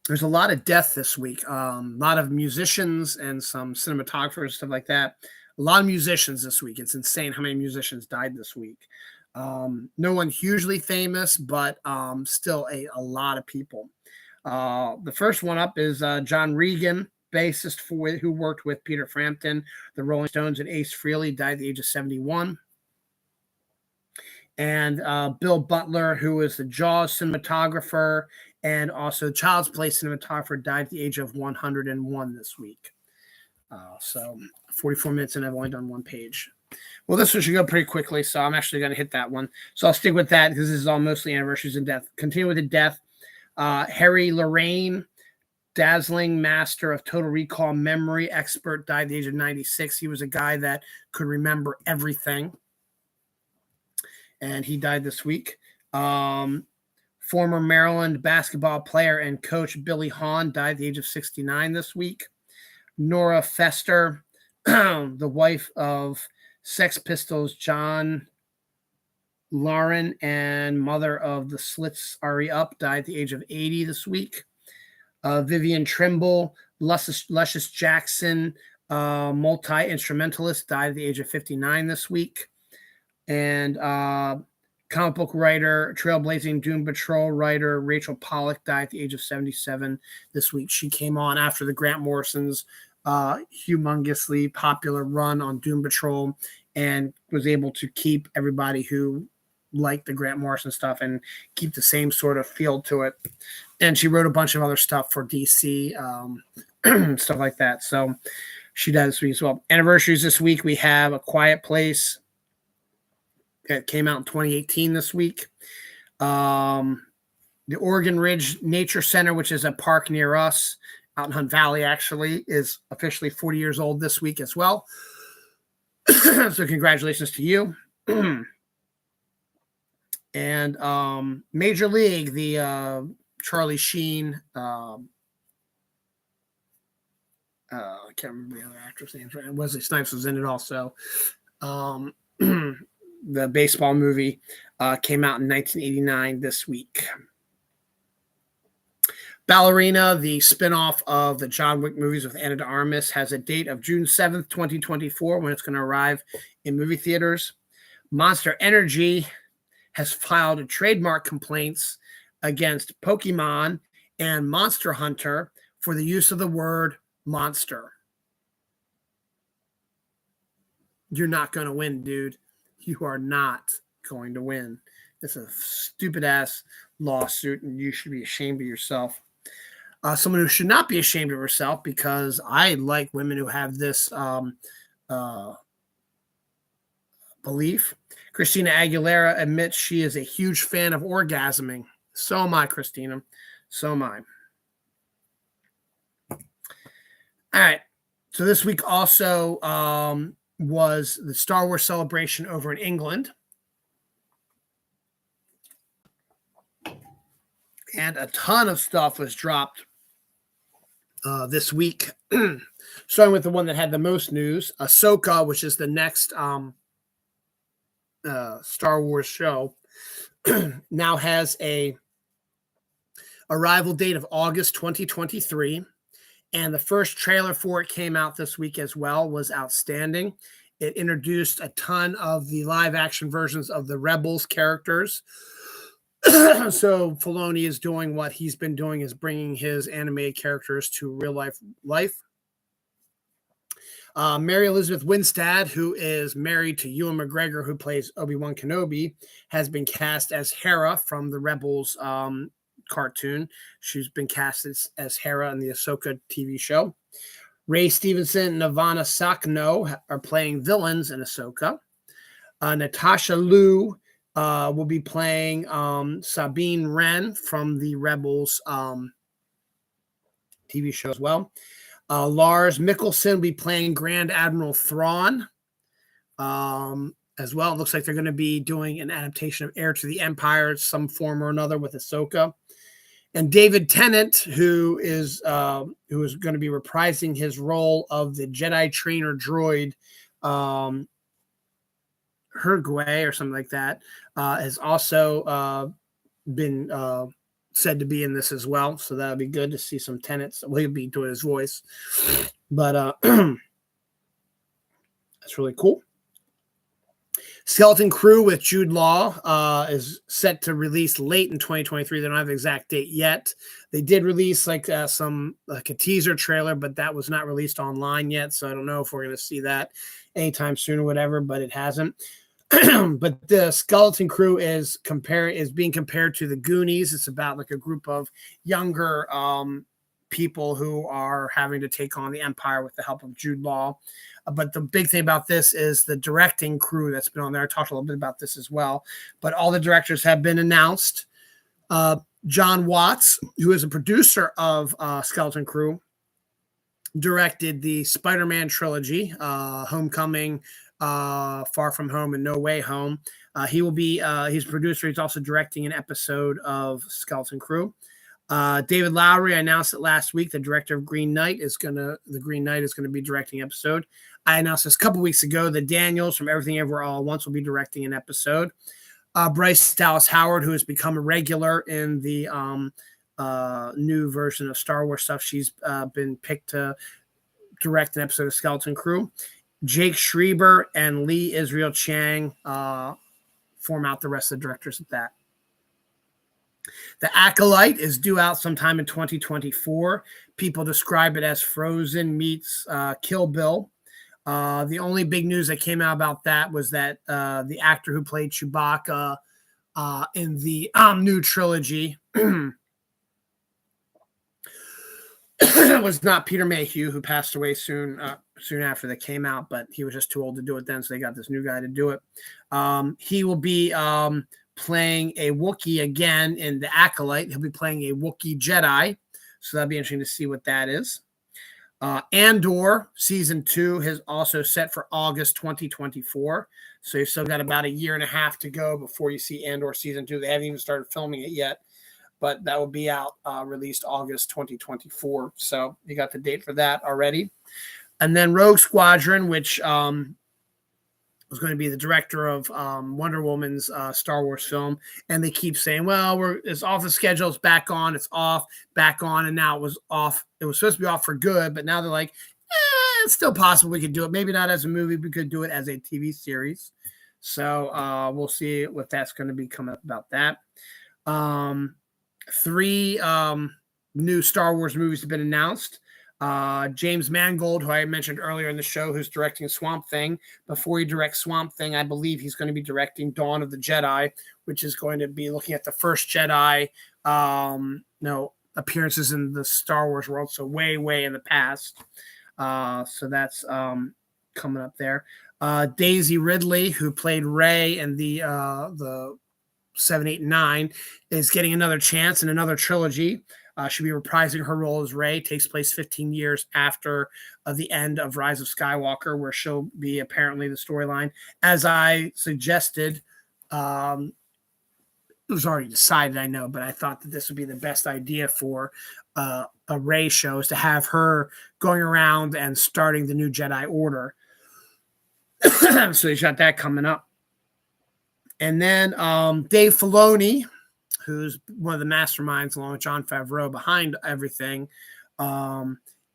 There's a lot of death this week. A lot of musicians and some cinematographers, stuff like that. A lot of musicians this week. It's insane how many musicians died this week. No one hugely famous, but still a lot of people. The first one up is John Regan, bassist who worked with Peter Frampton, the Rolling Stones, and Ace Frehley, died at the age of 71. And Bill Butler, who is the Jaws cinematographer and also Child's Play cinematographer, died at the age of 101 this week. So 44 minutes and I've only done one page. Well, this one should go pretty quickly, so I'm actually going to hit that one. So I'll stick with that because this is all mostly anniversaries and death. Continue with the death. Harry Lorraine, dazzling master of Total Recall memory expert, died at the age of 96. He was a guy that could remember everything. And he died this week. Former Maryland basketball player and coach Billy Hahn died at the age of 69 this week. Nora Fester, the wife of Sex Pistols John Lauren and mother of the Slits Ari Up, died at the age of 80 this week. Vivian Trimble, Luscious Jackson, multi-instrumentalist, died at the age of 59 this week. And comic book writer, trailblazing Doom Patrol writer Rachel Pollack died at the age of 77 this week. She came on after the Grant Morrison's humongously popular run on Doom Patrol and was able to keep everybody who liked the Grant Morrison stuff and keep the same sort of feel to it. And she wrote a bunch of other stuff for DC, stuff like that. So she died this week as well. Anniversaries this week, we have A Quiet Place. It came out in 2018 this week. The Oregon Ridge Nature Center, which is a park near us out in Hunt Valley, actually, is officially 40 years old this week as well. So congratulations to you. And Major League, the Charlie Sheen, I can't remember the other actress' names. Right? Wesley Snipes was in it also. The baseball movie came out in 1989 this week. Ballerina, the spinoff of the John Wick movies with Ana de Armas, has a date of June 7th, 2024, when it's going to arrive in movie theaters. Monster Energy has filed trademark complaints against Pokemon and Monster Hunter for the use of the word monster. You're not going to win, dude. You are not going to win. It's a stupid-ass lawsuit, and you should be ashamed of yourself. Someone who should not be ashamed of herself, because I like women who have this belief. Christina Aguilera admits she is a huge fan of orgasming. So am I, Christina. So am I. All right. So this week also was the Star Wars celebration over in England. And a ton of stuff was dropped this week. Starting with the one that had the most news, Ahsoka, which is the next Star Wars show, now has a arrival date of August 2023. And the first trailer for it came out this week as well, was outstanding. It introduced a ton of the live action versions of the Rebels characters. So Filoni is doing what he's been doing, is bringing his animated characters to real life. Mary Elizabeth Winstead, who is married to Ewan McGregor, who plays Obi-Wan Kenobi, has been cast as Hera from the Rebels cartoon. She's been cast as Hera in the Ahsoka TV show. Ray Stevenson and Ivana Sakno are playing villains in Ahsoka. Natasha Liu will be playing Sabine Wren from the Rebels TV show as well. Lars Mikkelsen will be playing Grand Admiral Thrawn as well. It looks like they're going to be doing an adaptation of Heir to the Empire, some form or another, with Ahsoka. And David Tennant, who is going to be reprising his role of the Jedi trainer droid, Hergway or something like that, has also been said to be in this as well. So that would be good to see some Tennants. Well, he'll be doing his voice. But That's really cool. Skeleton Crew with Jude Law is set to release late in 2023. They don't have the exact date yet. They did release like a teaser trailer, but that was not released online yet. So I don't know if we're going to see that anytime soon or whatever, but it hasn't. But the Skeleton Crew is being compared to the Goonies. It's about like a group of younger people who are having to take on the Empire with the help of Jude Law. But the big thing about this is the directing crew that's been on there. I talked a little bit about this as well. But all the directors have been announced. John Watts, who is a producer of Skeleton Crew, directed the Spider-Man trilogy, Homecoming, Far From Home, and No Way Home. He will be he's a producer. He's also directing an episode of Skeleton Crew. David Lowery, I announced it last week. The director of Green Knight is going to be directing an episode. I announced this a couple weeks ago that Daniels from Everything Everywhere All at Once will be directing an episode. Bryce Dallas Howard, who has become a regular in the new version of Star Wars stuff, she's been picked to direct an episode of Skeleton Crew. Jake Schreiber and Lee Israel Chang form out the rest of the directors of that. The Acolyte is due out sometime in 2024. People describe it as Frozen meets Kill Bill. The only big news that came out about that was that the actor who played Chewbacca in the new trilogy was not Peter Mayhew, who passed away soon after they came out, but he was just too old to do it then, so they got this new guy to do it. He will be playing a Wookiee again in The Acolyte. He'll be playing a Wookiee Jedi, so that'll be interesting to see what that is. Andor Season 2 is also set for August 2024, so you've still got about a year and a half to go before you see Andor Season 2. They haven't even started filming it yet, but that will be out, released August 2024, so you got the date for that already. And then Rogue Squadron, which was going to be the director of Wonder Woman's Star Wars film, and they keep saying, well, it's off the schedule, it's back on, it's off, back on, and now it was off. It was supposed to be off for good, but now they're like, it's still possible we could do it. Maybe not as a movie, we could do it as a TV series. So we'll see what that's going to be coming up about that. 3 new Star Wars movies have been announced. James Mangold, who I mentioned earlier in the show, who's directing Swamp Thing. Before he directs Swamp Thing, I believe he's going to be directing Dawn of the Jedi, which is going to be looking at the first Jedi appearances in the Star Wars world, so way, way in the past. So that's coming up there. Daisy Ridley, who played Rey in the 7, 8, and 9, is getting another chance in another trilogy. She'll be reprising her role as Rey. Takes place 15 years after the end of Rise of Skywalker, where she'll be apparently the storyline. As I suggested, it was already decided, I know, but I thought that this would be the best idea for a Rey show, is to have her going around and starting the new Jedi Order. So you got that coming up. And then Dave Filoni, who's one of the masterminds along with Jon Favreau behind everything,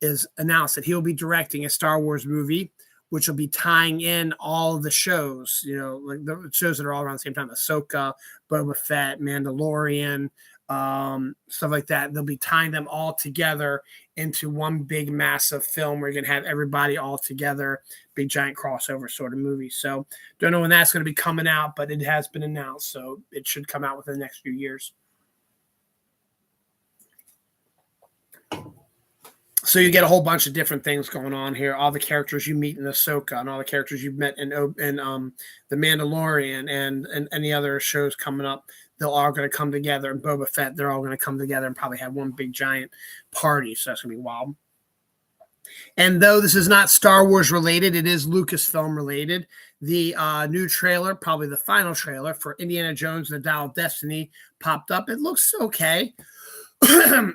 is announced that he'll be directing a Star Wars movie, which will be tying in all of the shows, like the shows that are all around the same time: Ahsoka, Boba Fett, Mandalorian, stuff like that. They'll be tying them all together into one big massive film where you're going to have everybody all together, big giant crossover sort of movie. So don't know when that's going to be coming out, but it has been announced, so it should come out within the next few years. So you get a whole bunch of different things going on here. All the characters you meet in Ahsoka, and all the characters you've met in The Mandalorian, and any other shows coming up, they're all going to come together. And Boba Fett, they're all going to come together and probably have one big giant party. So that's going to be wild. And though this is not Star Wars related, it is Lucasfilm related. The new trailer, probably the final trailer for Indiana Jones and the Dial of Destiny, popped up. It looks okay.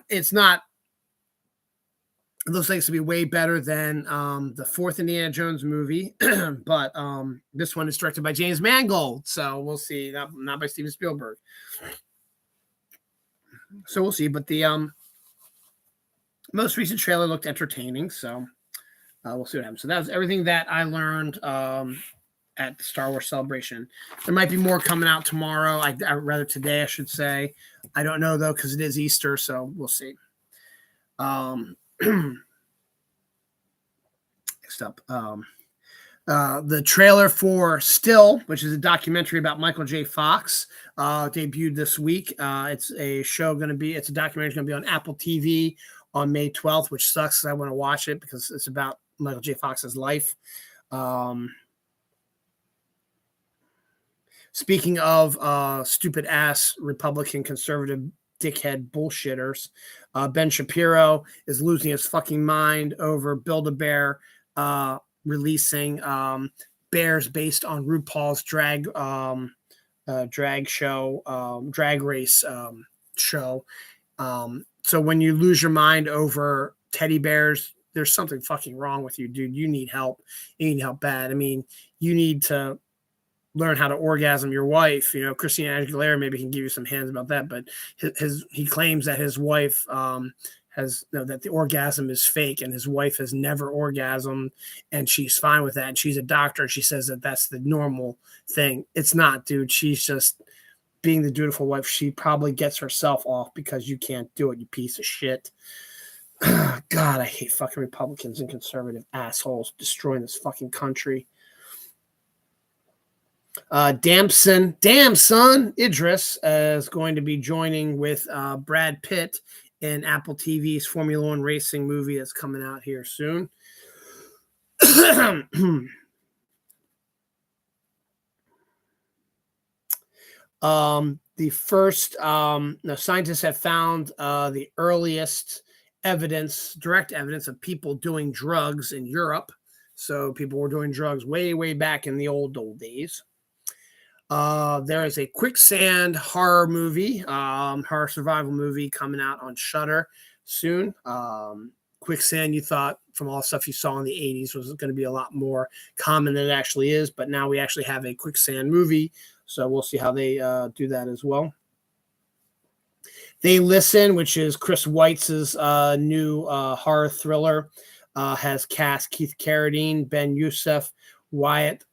It's not. It looks like it's going to be way better than the 4th Indiana Jones movie, but this one is directed by James Mangold, so we'll see. Not by Steven Spielberg. So we'll see, but the most recent trailer looked entertaining, so We'll see what happens. So that was everything that I learned at the Star Wars Celebration. There might be more coming out tomorrow. I rather today, I should say. I don't know though because it is Easter, so we'll see. Next up, the trailer for Still, which is a documentary about Michael J. Fox, debuted this week. It's a documentary going to be on Apple TV on May 12th, which sucks because I want to watch it because it's about Michael J. Fox's life. Speaking of stupid ass Republican conservative dickhead bullshitters, Ben Shapiro is losing his fucking mind over Build-A-Bear releasing bears based on RuPaul's drag race show. So when you lose your mind over teddy bears, there's something fucking wrong with you, dude. You need help. You need help bad. I mean, you need to learn how to orgasm your wife. You know, Christina Aguilera maybe can give you some hands about that, but he claims that his wife that the orgasm is fake and his wife has never orgasmed and she's fine with that. And she's a doctor and she says that that's the normal thing. It's not, dude. She's just being the dutiful wife. She probably gets herself off because you can't do it, you piece of shit. God, I hate fucking Republicans and conservative assholes destroying this fucking country. Damn son Idris is going to be joining with Brad Pitt in Apple TV's Formula One racing movie that's coming out here soon. The first scientists have found the earliest direct evidence of people doing drugs in Europe. So people were doing drugs way back in the old days. There is a quicksand horror movie, horror survival movie coming out on Shudder soon. Quicksand, you thought from all the stuff you saw in the 80s was going to be a lot more common than it actually is, but now we actually have a quicksand movie, so we'll see how they do that as well. They Listen, which is Chris Weitz' new horror thriller, has cast Keith Carradine, Ben Youssef, Wyatt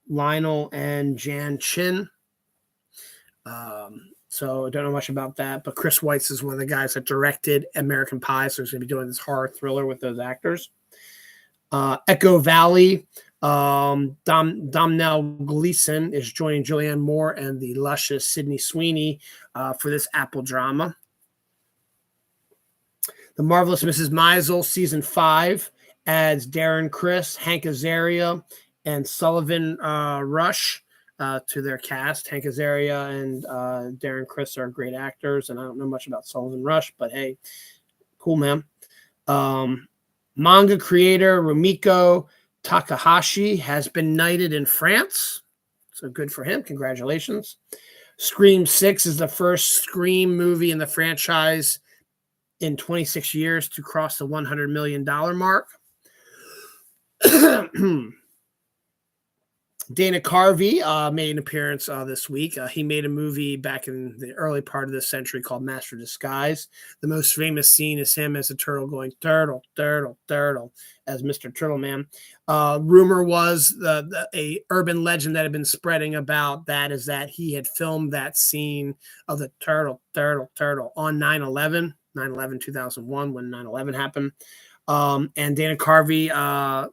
Lionel, and Jan Chin. So I don't know much about that, but Chris Weitz is one of the guys that directed American Pie, so he's going to be doing this horror thriller with those actors. Echo Valley, Domhnall Gleeson is joining Julianne Moore and the luscious Sydney Sweeney for this Apple drama. The Marvelous Mrs. Maisel Season 5 adds Darren Criss, Hank Azaria, and Sullivan Rush to their cast. Hank Azaria and Darren Criss are great actors, and I don't know much about Sullivan Rush, but hey, cool, man. Manga creator Rumiko Takahashi has been knighted in France, so good for him. Congratulations. Scream 6 is the first Scream movie in the franchise in 26 years to cross the $100 million mark. Dana Carvey made an appearance this week. He made a movie back in the early part of this century called Master of Disguise. The most famous scene is him as a turtle going, turtle, turtle, turtle, as Mr. Turtle Man. Rumor was a urban legend that had been spreading about that is that he had filmed that scene of the turtle, turtle, turtle on 9/11, 2001, when 9/11 happened. And Dana Carvey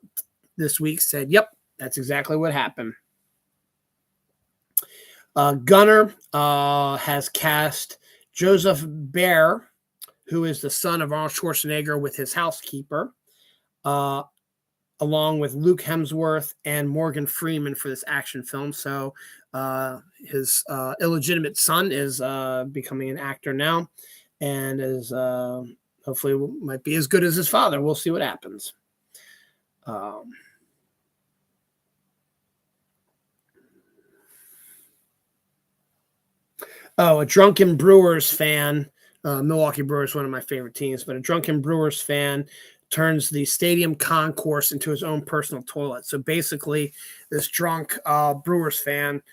this week said, yep, that's exactly what happened. Gunnar has cast Joseph Bear, who is the son of Arnold Schwarzenegger, with his housekeeper, along with Luke Hemsworth and Morgan Freeman for this action film. So his illegitimate son is becoming an actor now and is hopefully might be as good as his father. We'll see what happens. A drunken Brewers fan, Milwaukee Brewers, one of my favorite teams, but a drunken Brewers fan turns the stadium concourse into his own personal toilet. So basically, this drunk Brewers fan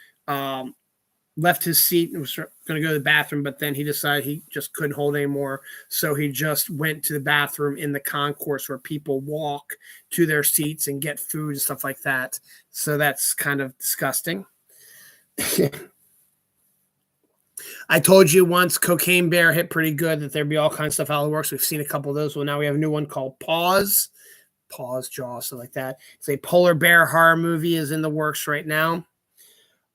left his seat and was going to go to the bathroom, but then he decided he just couldn't hold anymore. So he just went to the bathroom in the concourse where people walk to their seats and get food and stuff like that. So that's kind of disgusting. I told you once Cocaine Bear hit pretty good that there'd be all kinds of stuff out of the works. We've seen a couple of those. Well, now we have a new one called Paws, Jaws, stuff like that. It's a polar bear horror movie is in the works right now.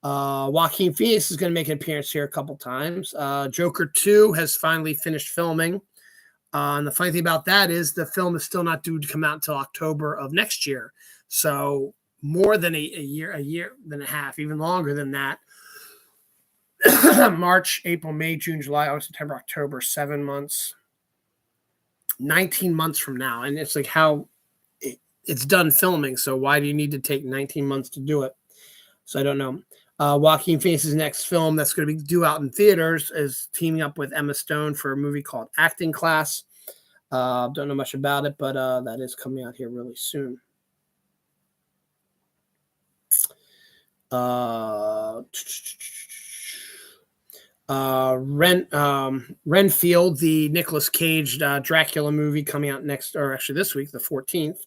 Joaquin Phoenix is going to make an appearance here a couple times. Joker 2 has finally finished filming. And the funny thing about that is the film is still not due to come out until October of next year. So more than a year and a half, even longer than that. March, April, May, June, July, August, September, October, 7 months, 19 months from now. And it's like how it's done filming. So why do you need to take 19 months to do it? So I don't know. Joaquin Phoenix's next film that's going to be due out in theaters is teaming up with Emma Stone for a movie called Acting Class. Don't know much about it, but that is coming out here really soon. Renfield, the Nicolas Cage Dracula movie coming out next, or actually this week, the 14th,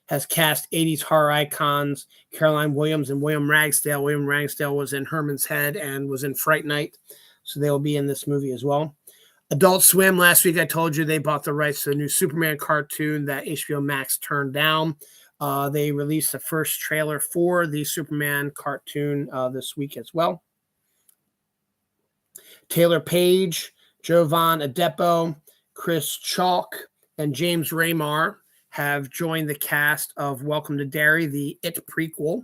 has cast 80s horror icons Caroline Williams and William Ragsdale. William Ragsdale was in Herman's Head and was in Fright Night, so they will be in this movie as well. Adult Swim, last week I told you they bought the rights to a new Superman cartoon that HBO Max turned down. They released the first trailer for the Superman cartoon this week as well. Taylor Page, Jovan Adepo, Chris Chalk, and James Raymar have joined the cast of Welcome to Derry, the It prequel.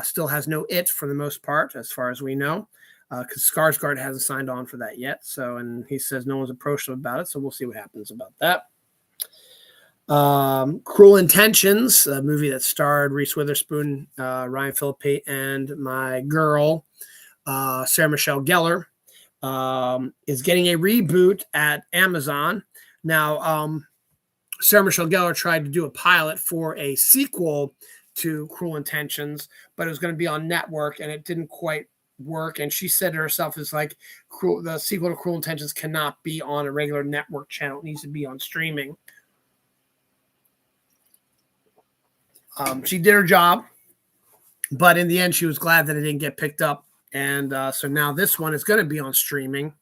Still has no It for the most part, as far as we know, because Skarsgård hasn't signed on for that yet. So, and he says no one's approached him about it, so we'll see what happens about that. Cruel Intentions, a movie that starred Reese Witherspoon, Ryan Phillippe, and my girl, Sarah Michelle Gellar, is getting a reboot at Amazon. Now, Sarah Michelle Gellar tried to do a pilot for a sequel to Cruel Intentions, but it was going to be on network and it didn't quite work. And she said to herself, it's like the sequel to Cruel Intentions cannot be on a regular network channel. It needs to be on streaming. She did her job, but in the end, she was glad that it didn't get picked up. And so now this one is going to be on streaming.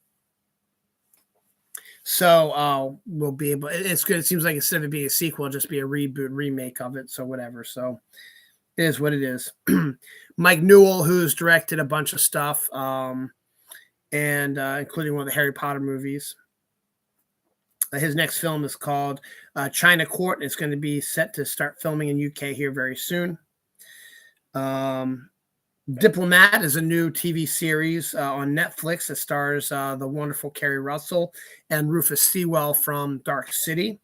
So we'll be able. It's good. It seems like instead of it being a sequel, it'll just be a reboot, remake of it. So whatever. So it is what it is. Mike Newell, who's directed a bunch of stuff, and including one of the Harry Potter movies. His next film is called China Court, and it's going to be set to start filming in UK here very soon. Diplomat is a new TV series on Netflix that stars the wonderful Kerry Russell and Rufus Sewell from Dark City.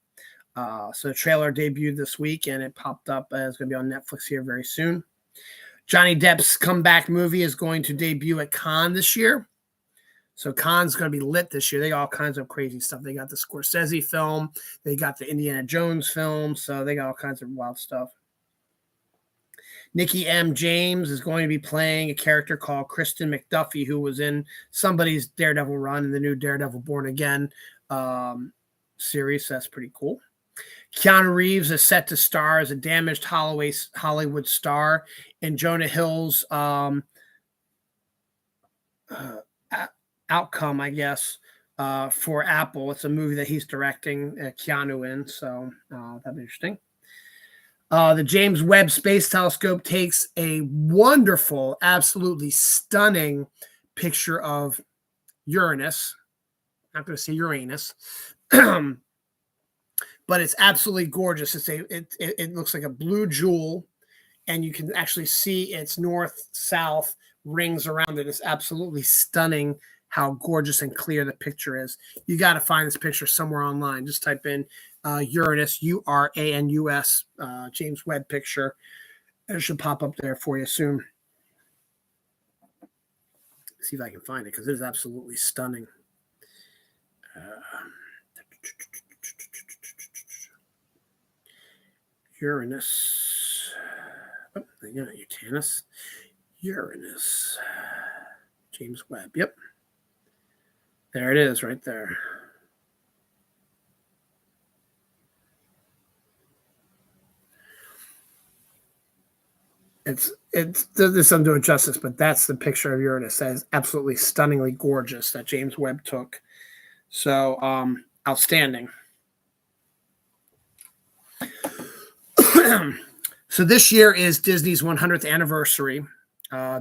So the trailer debuted this week, and it popped up. It's going to be on Netflix here very soon. Johnny Depp's comeback movie is going to debut at Cannes this year. So Cannes is going to be lit this year. They got all kinds of crazy stuff. They got the Scorsese film. They got the Indiana Jones film. So they got all kinds of wild stuff. Nikki M. James is going to be playing a character called Kristen McDuffie, who was in somebody's Daredevil run in the new Daredevil Born Again series. So that's pretty cool. Keanu Reeves is set to star as a damaged Hollywood star in Jonah Hill's Outcome, I guess, for Apple. It's a movie that he's directing Keanu in, so that'll be interesting. The James Webb Space Telescope takes a wonderful, absolutely stunning picture of Uranus. I'm not going to say Uranus, but it's absolutely gorgeous. It looks like a blue jewel, and you can actually see its north-south rings around it. It's absolutely stunning how gorgeous and clear the picture is. You got to find this picture somewhere online. Just type in Uranus, Uranus, James Webb picture. It should pop up there for you soon. See if I can find it because it is absolutely stunning. Uranus. Oh, Uranus. Uranus. James Webb. Yep. There it is right there. This doesn't do it justice, but that's the picture of Uranus. That is absolutely stunningly gorgeous that James Webb took. So outstanding. So this year is Disney's 100th anniversary.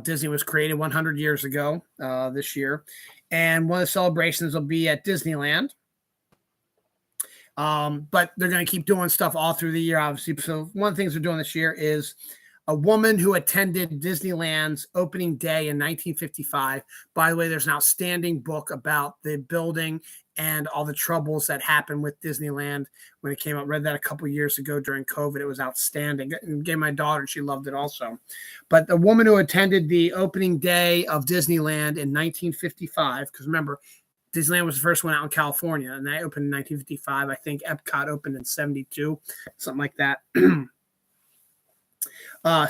Disney was created 100 years ago this year. And one of the celebrations will be at Disneyland. But they're going to keep doing stuff all through the year, obviously. So one of the things they're doing this year is a woman who attended Disneyland's opening day in 1955. By the way, there's an outstanding book about the building and all the troubles that happened with Disneyland when it came out. Read that a couple years ago during COVID. It was outstanding. And gave my daughter, she loved it also. But the woman who attended the opening day of Disneyland in 1955, because remember, Disneyland was the first one out in California, and that opened in 1955. I think Epcot opened in 72, something like that.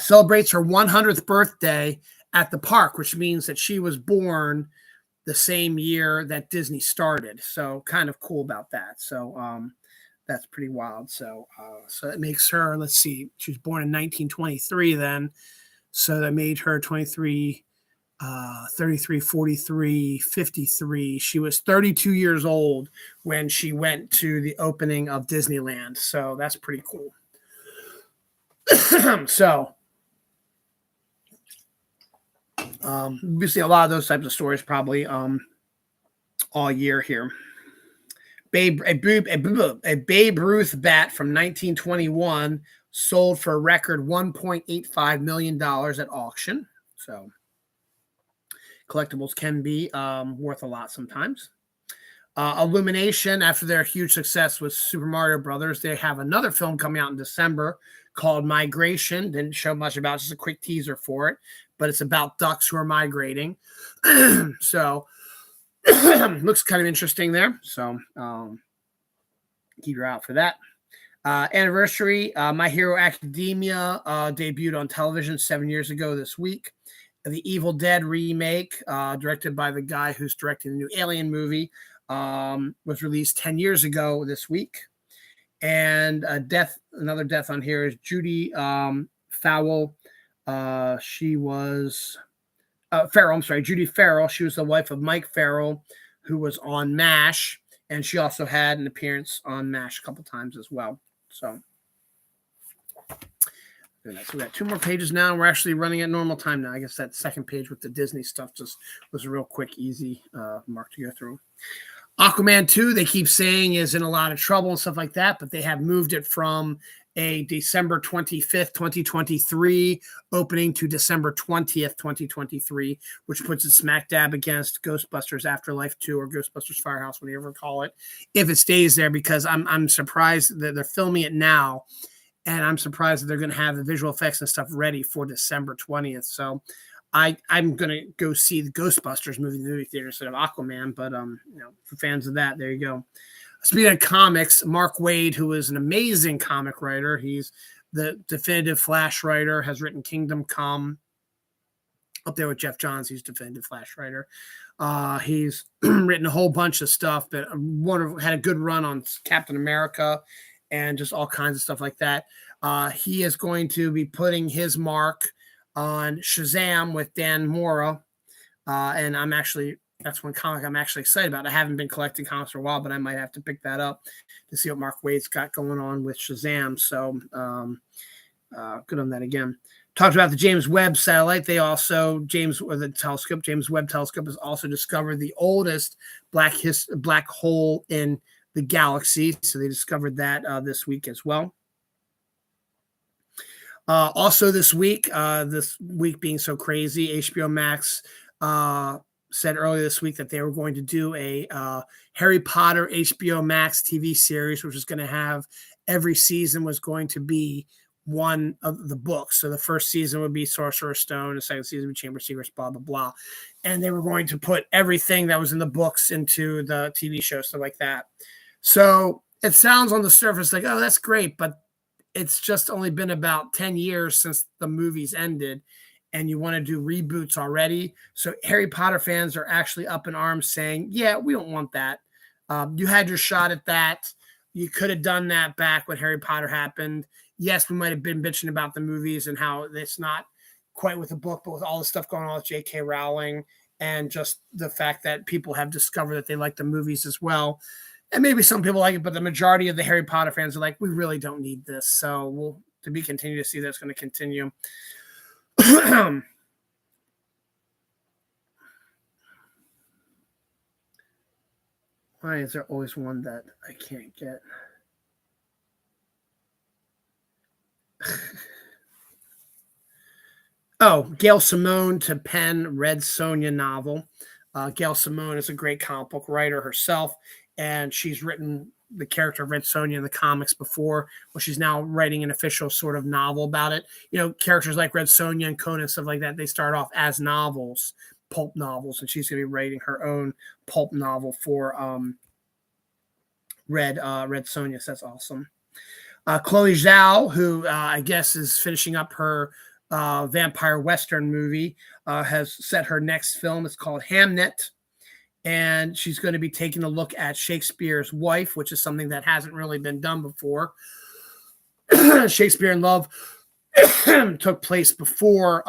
Celebrates her 100th birthday at the park, which means that she was born the same year that Disney started. So kind of cool about that. So that's pretty wild. So it makes her, let's see, she was born in 1923 then. So that made her 23, 33, 43, 53. She was 32 years old when she went to the opening of Disneyland. So that's pretty cool. So we see a lot of those types of stories probably all year here. A Babe Ruth bat from 1921 sold for a record $1.85 million at auction. So collectibles can be worth a lot sometimes. Illumination, after their huge success with Super Mario Brothers, they have another film coming out in December called Migration. Didn't show much about it, just a quick teaser for it, but it's about ducks who are migrating. So looks kind of interesting there. So keep your eye out for that. Anniversary, My Hero Academia debuted on television 7 years ago this week. The Evil Dead remake, directed by the guy who's directing the new Alien movie, was released 10 years ago this week. And another death on here is Judy Fowle. She was Farrell. I'm sorry, Judy Farrell. She was the wife of Mike Farrell, who was on MASH, and she also had an appearance on MASH a couple times as well. So we got 2 more pages now. We're actually running at normal time now. I guess that second page with the Disney stuff just was a real quick, easy mark to go through. Aquaman 2, they keep saying, is in a lot of trouble and stuff like that, but they have moved it from a December 25th, 2023 opening to December 20th, 2023, which puts it smack dab against Ghostbusters Afterlife 2 or Ghostbusters Firehouse, whatever you call it, if it stays there, because I'm surprised that they're filming it now, and I'm surprised that they're going to have the visual effects and stuff ready for December 20th. So I'm going to go see the Ghostbusters movie in the movie theater instead of Aquaman, but for fans of that, there you go. Speaking of comics, Mark Waid, who is an amazing comic writer, he's the definitive Flash writer, has written Kingdom Come, up there with Jeff Johns, he's definitive Flash writer. He's written a whole bunch of stuff, but had a good run on Captain America and just all kinds of stuff like that. He is going to be putting his mark on Shazam with Dan Mora, and that's one comic I'm actually excited about. I haven't been collecting comics for a while, but I might have to pick that up to see what Mark Waid's got going on with Shazam. So good on that again. Talked about the James Webb satellite. They also, James Webb Telescope has also discovered the oldest black hole in the galaxy. So they discovered that this week as well. Also this week being so crazy, HBO Max said earlier this week that they were going to do a Harry Potter HBO Max TV series, which was going to have every season was going to be one of the books. So the first season would be Sorcerer's Stone, the second season would be Chamber of Secrets, blah, blah, blah. And they were going to put everything that was in the books into the TV show, stuff like that. So it sounds on the surface like, oh, that's great, but it's just only been about 10 years since the movies ended. and you want to do reboots already. So Harry Potter fans are actually up in arms saying, yeah, we don't want that. You had your shot at that. You could have done that back when Harry Potter happened. Yes, we might have been bitching about the movies and how it's not quite with the book, but with all the stuff going on with J.K. Rowling and just the fact that people have discovered that they like the movies as well. And maybe some people like it, but the majority of the Harry Potter fans are like, we really don't need this. So we'll to be continue to see that's going to continue. Why is there always one that I can't get? Oh, Gail Simone to pen Red Sonja novel. Gail Simone is a great comic book writer herself, and she's written the character of Red Sonja in the comics before, where she's now writing an official sort of novel about it. You know, characters like Red Sonja and Conan, stuff like that, they start off as novels, pulp novels, and she's going to be writing her own pulp novel for Red Sonja. So that's awesome. Chloe Zhao, who I guess is finishing up her vampire Western movie, has set her next film. It's called Hamnet. And she's going to be taking a look at Shakespeare's wife, which is something that hasn't really been done before. Shakespeare in Love took place before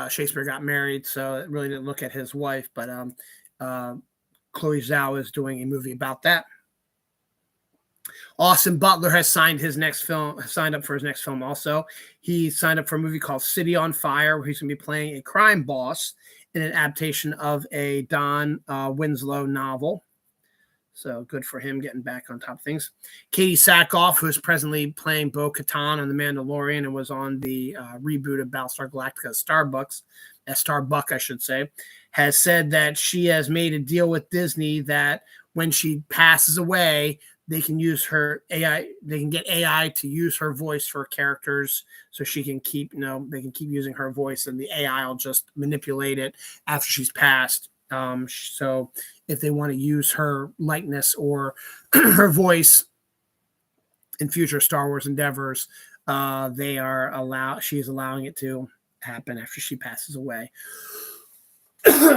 Shakespeare got married, so it really didn't look at his wife. But Chloe Zhao is doing a movie about that. Austin Butler has signed up for his next film also. He signed up for a movie called City on Fire, where he's going to be playing a crime boss in an adaptation of a Don Winslow novel. So good for him getting back on top of things. Katie Sackhoff, who is presently playing Bo-Katan on The Mandalorian and was on the reboot of Battlestar Galactica Starbuck, I should say, has said that she has made a deal with Disney that when she passes away, they can use her AI. They can get AI to use her voice for characters, so she can keep, they can keep using her voice, and the AI will just manipulate it after she's passed. So if they want to use her likeness or her voice in future Star Wars endeavors, she's allowing it to happen after she passes away.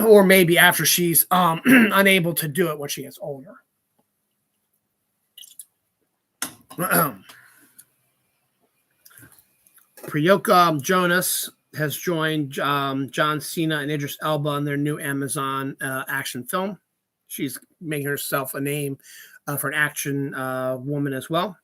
Or maybe after she's unable to do it when she gets older. Priyanka Jonas has joined John Cena and Idris Elba in their new Amazon action film. She's making herself a name for an action woman as well.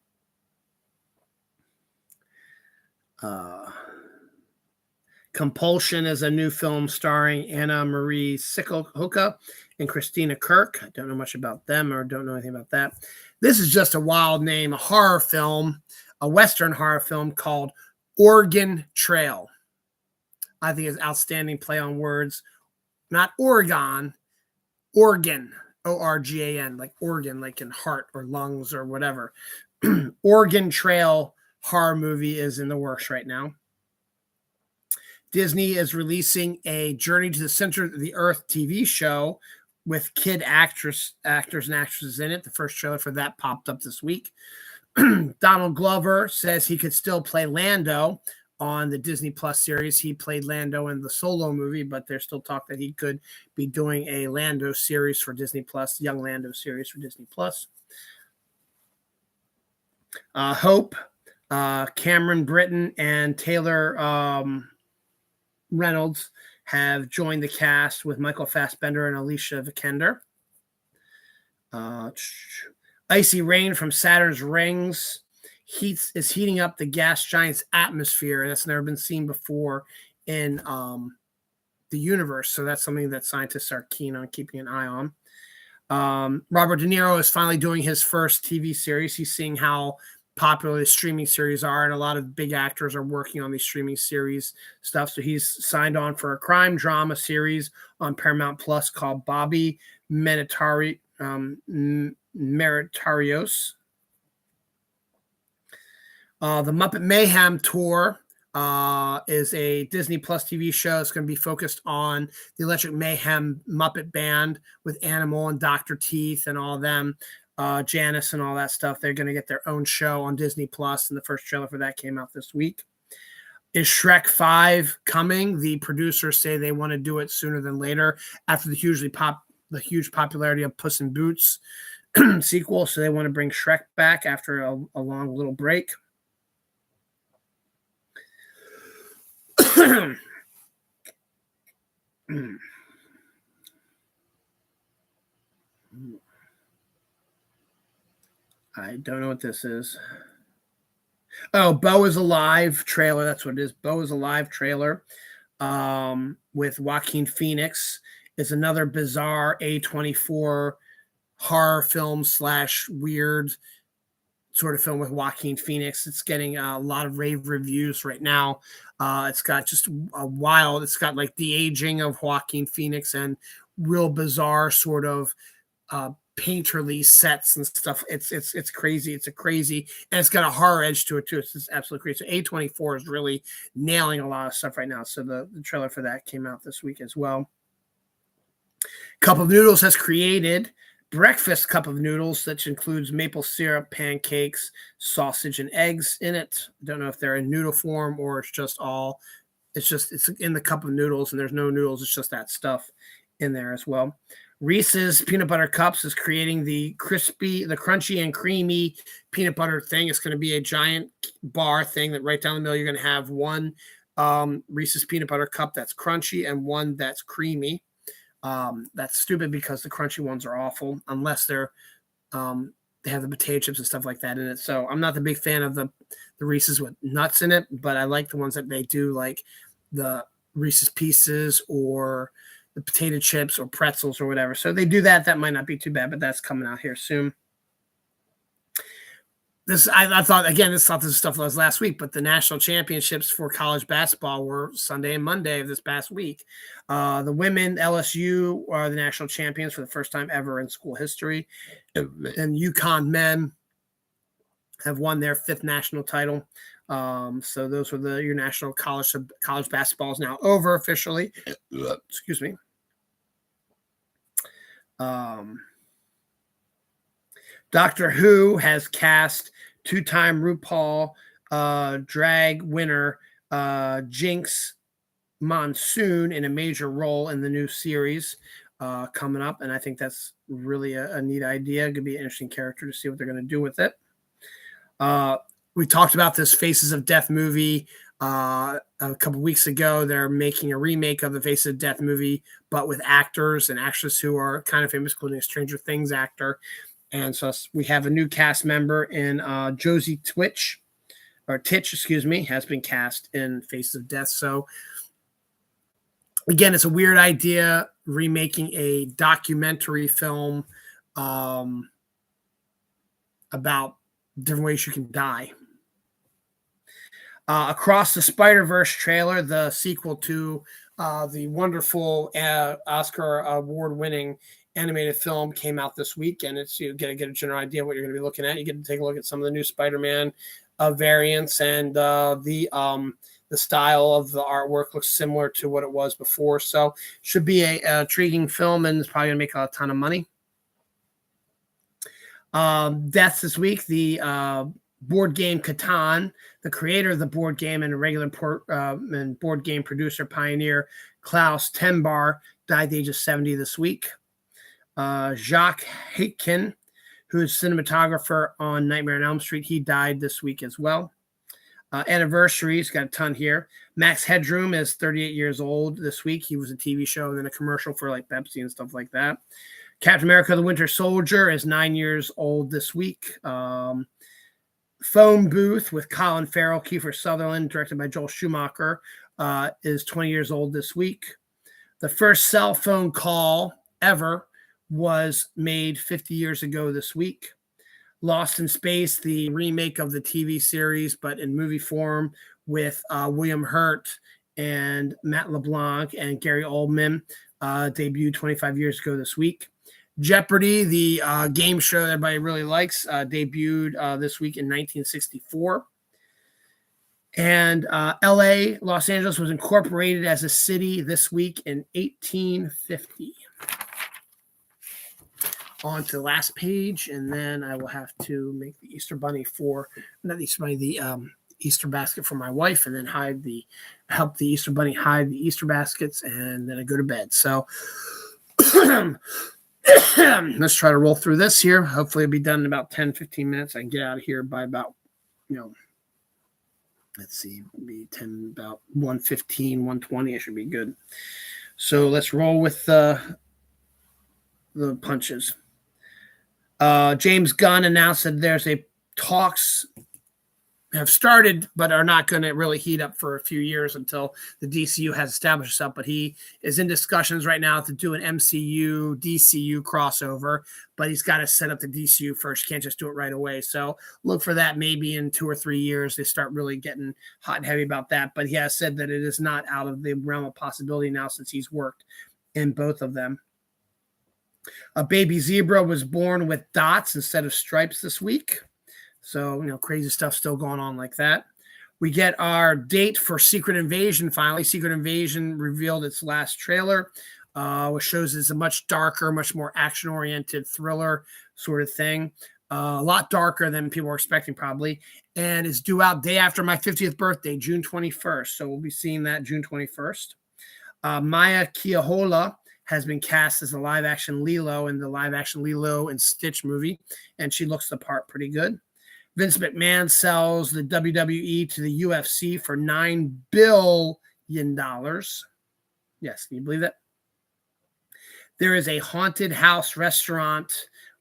Compulsion is a new film starring Anna Marie Sikohoka and Christina Kirk. I don't know much about them or don't know anything about that. This is just a wild name, a horror film, a Western horror film called Oregon Trail. I think it's outstanding play on words. Not Oregon, Organ, Organ, like organ, like in heart or lungs or whatever. Oregon Trail horror movie is in the works right now. Disney is releasing a Journey to the Center of the Earth TV show with kid actors and actresses in it. The first trailer for that popped up this week. Donald Glover says he could still play Lando on the Disney Plus series. He played Lando in the Solo movie, but there's still talk that he could be doing a Lando series for Disney Plus, young Lando series for Disney Plus. Hope, Cameron Britton, and Taylor Reynolds have joined the cast with Michael Fassbender and Alicia Vikander. Icy rain from Saturn's rings is heating up the gas giant's atmosphere. That's never been seen before in the universe. So that's something that scientists are keen on keeping an eye on. Robert De Niro is finally doing his first TV series. He's seeing how popular the streaming series are, and a lot of big actors are working on these streaming series stuff. So he's signed on for a crime drama series on Paramount Plus called Bobby Meritorious. The Muppet Mayhem Tour is a Disney Plus TV show. It's going to be focused on the Electric Mayhem Muppet Band with Animal and Dr. Teeth and all of them. Janice and all that stuff. They're going to get their own show on Disney Plus, and the first trailer for that came out this week. Is Shrek 5 coming? The producers say they want to do it sooner than later after the huge popularity of Puss in Boots sequel. So they want to bring Shrek back after a long little break. I don't know what this is. Oh, Beau is Alive trailer. That's what it is. Beau is Alive trailer with Joaquin Phoenix. It's another bizarre A24 horror film / weird sort of film with Joaquin Phoenix. It's getting a lot of rave reviews right now. It's got just it's got like the aging of Joaquin Phoenix and real bizarre sort of painterly sets and stuff. It's crazy. It's and it's got a horror edge to it too. It's just absolutely crazy. So A24 is really nailing a lot of stuff right now. So the trailer for that came out this week as well. Cup of Noodles has created breakfast cup of noodles, which includes maple syrup, pancakes, sausage, and eggs in it. Don't know if they're in noodle form or it's in the cup of noodles and there's no noodles. It's just that stuff in there as well. Reese's Peanut Butter Cups is creating the crunchy and creamy peanut butter thing. It's going to be a giant bar thing that right down the middle, you're going to have one Reese's Peanut Butter Cup that's crunchy and one that's creamy. That's stupid because the crunchy ones are awful unless they have the potato chips and stuff like that in it. So I'm not the big fan of the Reese's with nuts in it, but I like the ones that they do, like the Reese's Pieces or the potato chips or pretzels or whatever. So they do that. That might not be too bad, but that's coming out here soon. I thought this stuff was last week, but the national championships for college basketball were Sunday and Monday of this past week. The women, LSU, are the national champions for the first time ever in school history. And UConn men have won their 5th national title. So those were your national college basketball is now over officially. Excuse me. Doctor Who has cast 2-time RuPaul drag winner Jinx Monsoon in a major role in the new series coming up, and I think that's really a neat idea. It could be an interesting character to see what they're going to do with it. We talked about this Faces of Death movie a couple weeks ago. They're making a remake of the Faces of Death movie, but with actors and actresses who are kind of famous, including a Stranger Things actor. And so we have a new cast member in Josie Titch, has been cast in Faces of Death. So again, it's a weird idea, remaking a documentary film about different ways you can die. Across the Spider-Verse trailer, the sequel to the wonderful Oscar award-winning animated film, came out this week, and it's you get a general idea of what you're going to be looking at. You get to take a look at some of the new Spider-Man variants, and the style of the artwork looks similar to what it was before. So should be a intriguing film, and it's probably going to make a ton of money. Deaths this week. The board game Catan, the creator of the board game and a regular and board game producer pioneer Klaus Tenbar, died at the age of 70 this week. Jacques Haitkin, who is cinematographer on Nightmare on Elm Street, he died this week as well. Anniversaries, got a ton here. Max Headroom is 38 years old this week. He was a TV show and then a commercial for like Pepsi and stuff like that. Captain America the Winter Soldier is 9 years old this week. Phone Booth with Colin Farrell, Kiefer Sutherland, directed by Joel Schumacher, is 20 years old this week. The first cell phone call ever was made 50 years ago this week. Lost in Space, the remake of the TV series, but in movie form with William Hurt and Matt LeBlanc and Gary Oldman, debuted 25 years ago this week. Jeopardy, the game show that everybody really likes, debuted this week in 1964. And LA, Los Angeles, was incorporated as a city this week in 1850. on to the last page, and then I will have to make the Easter bunny the Easter basket for my wife, and then help the Easter bunny hide the Easter baskets, and then I go to bed. So let's try to roll through this here. Hopefully it'll be done in about 10-15 minutes. I can get out of here by about, let's see, be 10, about 1:15, 1:20. It should be good. So let's roll with the punches. James Gunn announced that there's talks have started, but are not going to really heat up for a few years until the DCU has established itself. But he is in discussions right now to do an MCU DCU crossover, but he's got to set up the DCU first. Can't just do it right away. So look for that maybe in 2 or 3 years. They start really getting hot and heavy about that. But he has said that it is not out of the realm of possibility now, since he's worked in both of them. A baby zebra was born with dots instead of stripes this week. So, crazy stuff still going on like that. We get our date for Secret Invasion finally. Secret Invasion revealed its last trailer, which shows it's a much darker, much more action-oriented thriller sort of thing. A lot darker than people were expecting probably. And it's due out day after my 50th birthday, June 21st. So we'll be seeing that June 21st. Maya Keohola has been cast as a live-action Lilo in the live-action Lilo and Stitch movie, and she looks the part pretty good. Vince McMahon sells the WWE to the UFC for $9 billion. Yes, can you believe that? There is a haunted house restaurant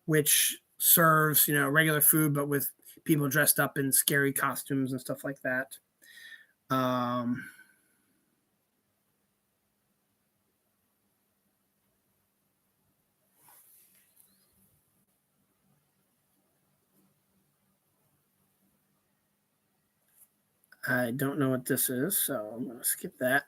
which serves, regular food, but with people dressed up in scary costumes and stuff like that. I don't know what this is, so I'm going to skip that.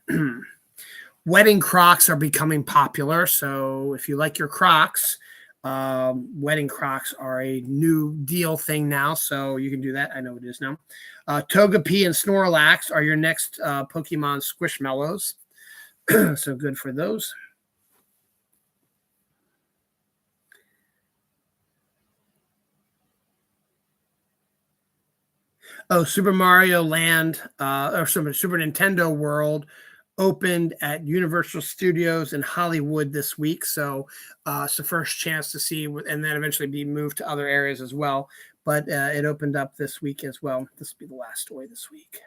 Wedding Crocs are becoming popular. So if you like your Crocs, wedding Crocs are a new deal thing now. So you can do that. I know it is now. Togepi and Snorlax are your next Pokemon Squishmallows. So good for those. Oh, Super Mario Land, or Super Nintendo World opened at Universal Studios in Hollywood this week. So it's the first chance to see, and then eventually be moved to other areas as well. But it opened up this week as well. This will be the last story this week.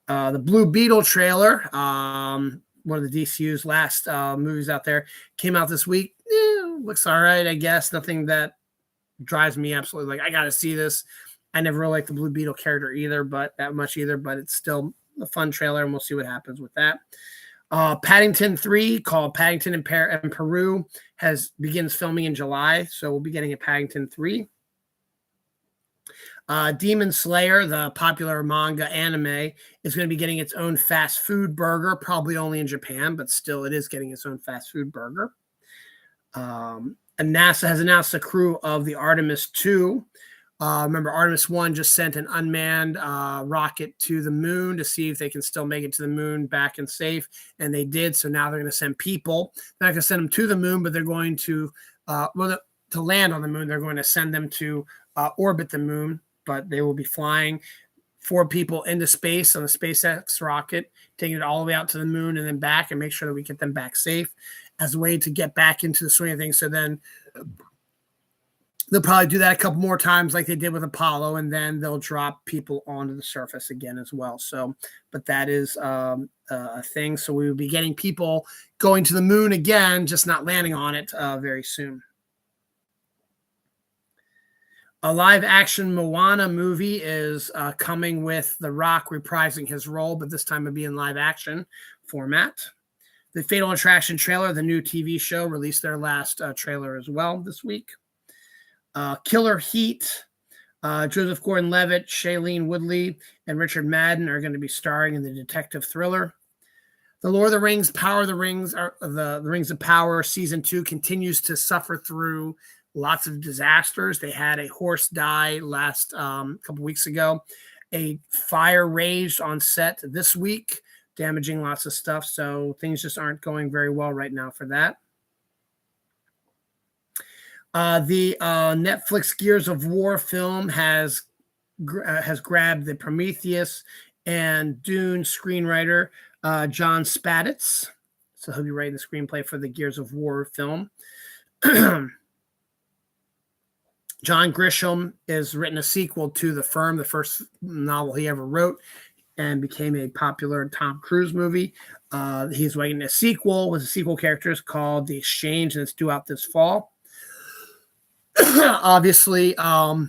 The Blue Beetle trailer, one of the DCU's last movies out there, came out this week. Looks all right, I guess. Nothing that drives me absolutely I got to see this. I never really liked the Blue Beetle character either, but it's still a fun trailer, and we'll see what happens with that. Paddington 3, called Paddington in Peru, begins filming in July, so we'll be getting a Paddington 3. Demon Slayer, the popular manga anime, is going to be getting its own fast food burger, probably only in Japan, but still it is getting its own fast food burger. And NASA has announced the crew of the Artemis 2. Remember, Artemis 1 just sent an unmanned rocket to the moon to see if they can still make it to the moon back and safe, and they did. So now they're going to send people. They're not going to send them to the moon, but they're going to land on the moon. They're going to send them to orbit the moon, but they will be flying 4 people into space on the SpaceX rocket, taking it all the way out to the moon and then back, and make sure that we get them back safe as a way to get back into the swing of things. So then they'll probably do that a couple more times like they did with Apollo, and then they'll drop people onto the surface again as well. So, but that is a thing. So we will be getting people going to the moon again, just not landing on it very soon. A live-action Moana movie is coming with The Rock reprising his role, but this time it'll be in live-action format. The Fatal Attraction trailer, the new TV show, released their last trailer as well this week. Killer Heat, Joseph Gordon-Levitt, Shailene Woodley, and Richard Madden are going to be starring in the detective thriller. The Lord of the Rings, Power of the Rings, the Rings of Power Season 2 continues to suffer through lots of disasters. They had a horse die last couple weeks ago. A fire raged on set this week, damaging lots of stuff. So things just aren't going very well right now for that. The Netflix Gears of War film has grabbed the Prometheus and Dune screenwriter John Spaditz. So he'll be writing the screenplay for the Gears of War film. John Grisham has written a sequel to The Firm, the first novel he ever wrote, and became a popular Tom Cruise movie. He's writing a sequel with the sequel characters called The Exchange, and it's due out this fall. Obviously, the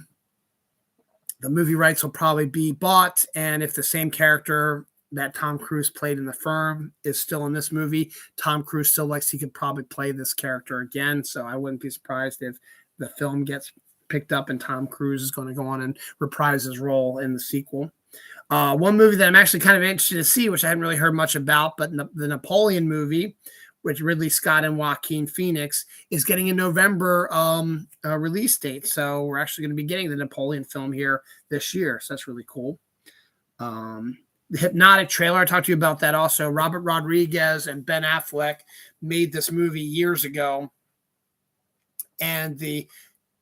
movie rights will probably be bought, and if the same character that Tom Cruise played in The Firm is still in this movie, Tom Cruise still likes he could probably play this character again, so I wouldn't be surprised if the film gets picked up and Tom Cruise is going to go on and reprise his role in the sequel. One movie that I'm actually kind of interested to see, which I hadn't really heard much about, but the Napoleon movie, which Ridley Scott and Joaquin Phoenix, is getting a November release date. So we're actually going to be getting the Napoleon film here this year. So that's really cool. The Hypnotic trailer, I talked to you about that also. Robert Rodriguez and Ben Affleck made this movie years ago. And it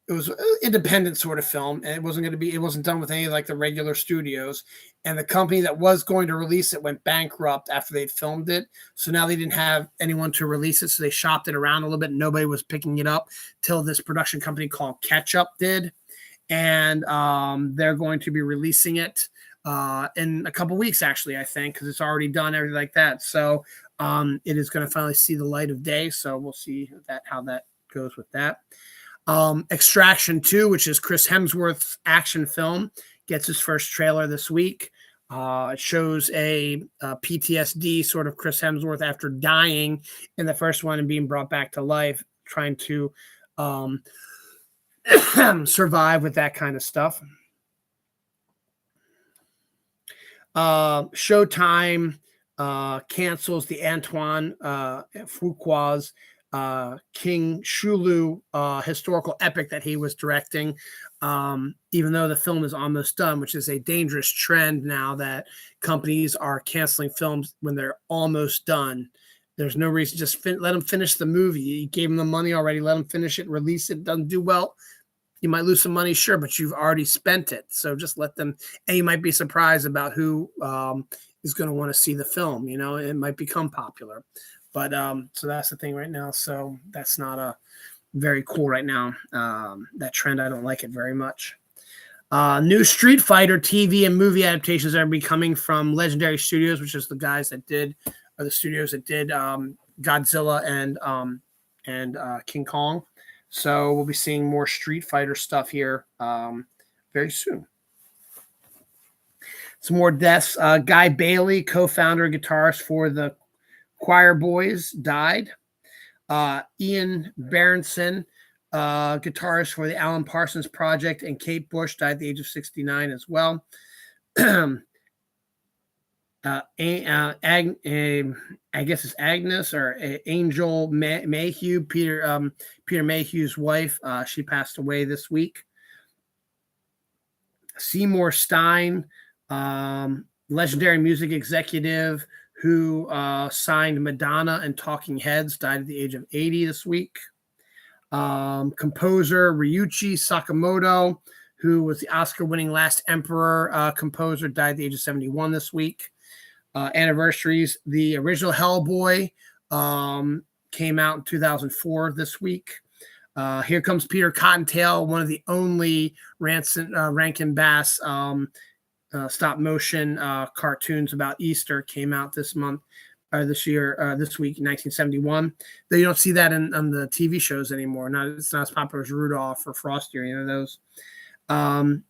was an independent sort of film, and it wasn't done with any like the regular studios. And the company that was going to release it went bankrupt after they'd filmed it. So now they didn't have anyone to release it. So they shopped it around a little bit. Nobody was picking it up till this production company called Catch Up did. And they're going to be releasing it in a couple weeks, actually, I think, because it's already done, everything like that. So it is going to finally see the light of day. So we'll see how that goes with that. Extraction 2, which is Chris Hemsworth's action film, gets his first trailer this week. It shows a PTSD sort of Chris Hemsworth after dying in the first one and being brought back to life, trying to survive with that kind of stuff. Showtime cancels the Antoine Fuqua's King Shulu historical epic that he was directing, even though the film is almost done, which is a dangerous trend now that companies are canceling films when they're almost done. There's no reason, just let them finish the movie. You gave them the money already, let them finish it, release it. Doesn't do well, you might lose some money, sure, but you've already spent it. So just let them, and you might be surprised about who is going to want to see the film. You know, it might become popular. But so that's the thing right now. So that's not very cool right now. That trend, I don't like it very much. New Street Fighter TV and movie adaptations are coming from Legendary Studios, which is the guys that did, or the studios that did Godzilla and King Kong. So we'll be seeing more Street Fighter stuff here very soon. Some more deaths. Guy Bailey, co-founder and guitarist for the Choir Boys, died. Ian Berenson, guitarist for the Alan Parsons Project, and Kate Bush died at the age of 69 as well. I guess it's Agnes or Angel Mayhew, Peter Mayhew's wife. She passed away this week. Seymour Stein, legendary music executive who signed Madonna and Talking Heads, died at the age of 80 this week. Composer Ryuichi Sakamoto, who was the Oscar-winning Last Emperor composer, died at the age of 71 this week. Anniversaries, the original Hellboy came out in 2004 this week. Here Comes Peter Cottontail, one of the only Rankin Bass stop motion cartoons about Easter, came out this month, this year, this week, 1971. Though you don't see that on the TV shows anymore. It's not as popular as Rudolph or Frosty or any of those.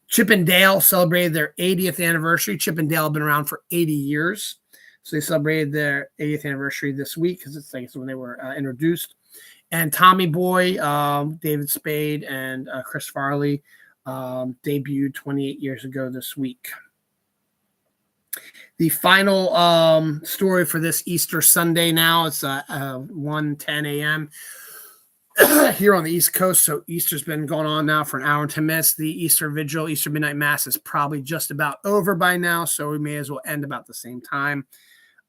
Chip and Dale celebrated their 80th anniversary. Chip and Dale have been around for 80 years. So they celebrated their 80th anniversary this week because it's when they were introduced. And Tommy Boy, David Spade, and Chris Farley debuted 28 years ago this week. The final story for this Easter Sunday now, it's 1:10 a.m. here on the East Coast. So Easter's been going on now for an hour and 10 minutes. The Easter Vigil, Easter Midnight Mass is probably just about over by now, so we may as well end about the same time.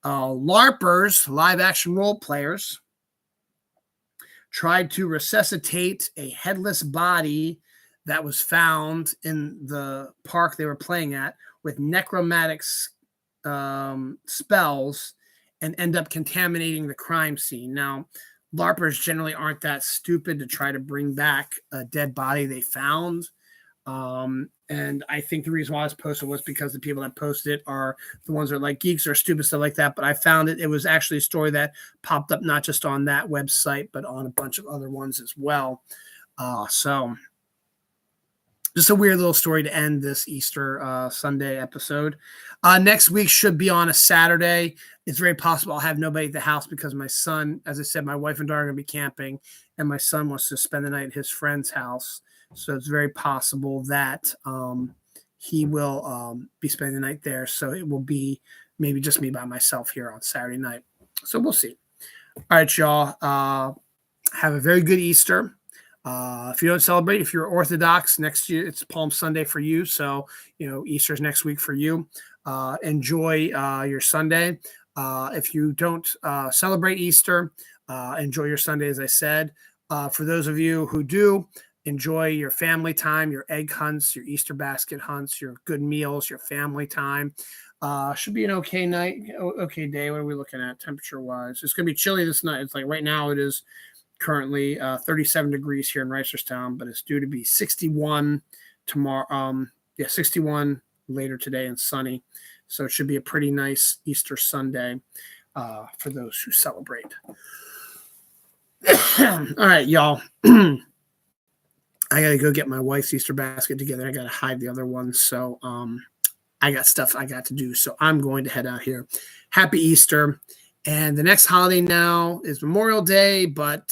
LARPers, live action role players, tried to resuscitate a headless body that was found in the park they were playing at with necromantic spells and end up contaminating the crime scene. Now, LARPers generally aren't that stupid to try to bring back a dead body they found. And I think the reason why I was posted was because the people that posted it are the ones that are like geeks or stupid stuff like that. But I found it was actually a story that popped up not just on that website, but on a bunch of other ones as well. So just a weird little story to end this Easter Sunday episode. Next week should be on a Saturday. It's very possible I'll have nobody at the house because my son, as I said, my wife and daughter are going to be camping, and my son wants to spend the night at his friend's house. So it's very possible that he will be spending the night there. So it will be maybe just me by myself here on Saturday night. So we'll see. All right, y'all. Have a very good Easter. If you don't celebrate, if you're Orthodox, next year it's Palm Sunday for you. So, Easter's next week for you. Enjoy your Sunday. If you don't celebrate Easter, enjoy your Sunday, as I said. For those of you who do, enjoy your family time, your egg hunts, your Easter basket hunts, your good meals, your family time. Should be an okay night, okay day. What are we looking at temperature-wise? It's going to be chilly this night. It's like right now it is currently 37 degrees here in Reisterstown, but it's due to be 61 tomorrow. 61 later today and sunny. So it should be a pretty nice Easter Sunday for those who celebrate. All right, y'all. I got to go get my wife's Easter basket together. I got to hide the other one. So I got stuff I got to do. So I'm going to head out here. Happy Easter. And the next holiday now is Memorial Day, but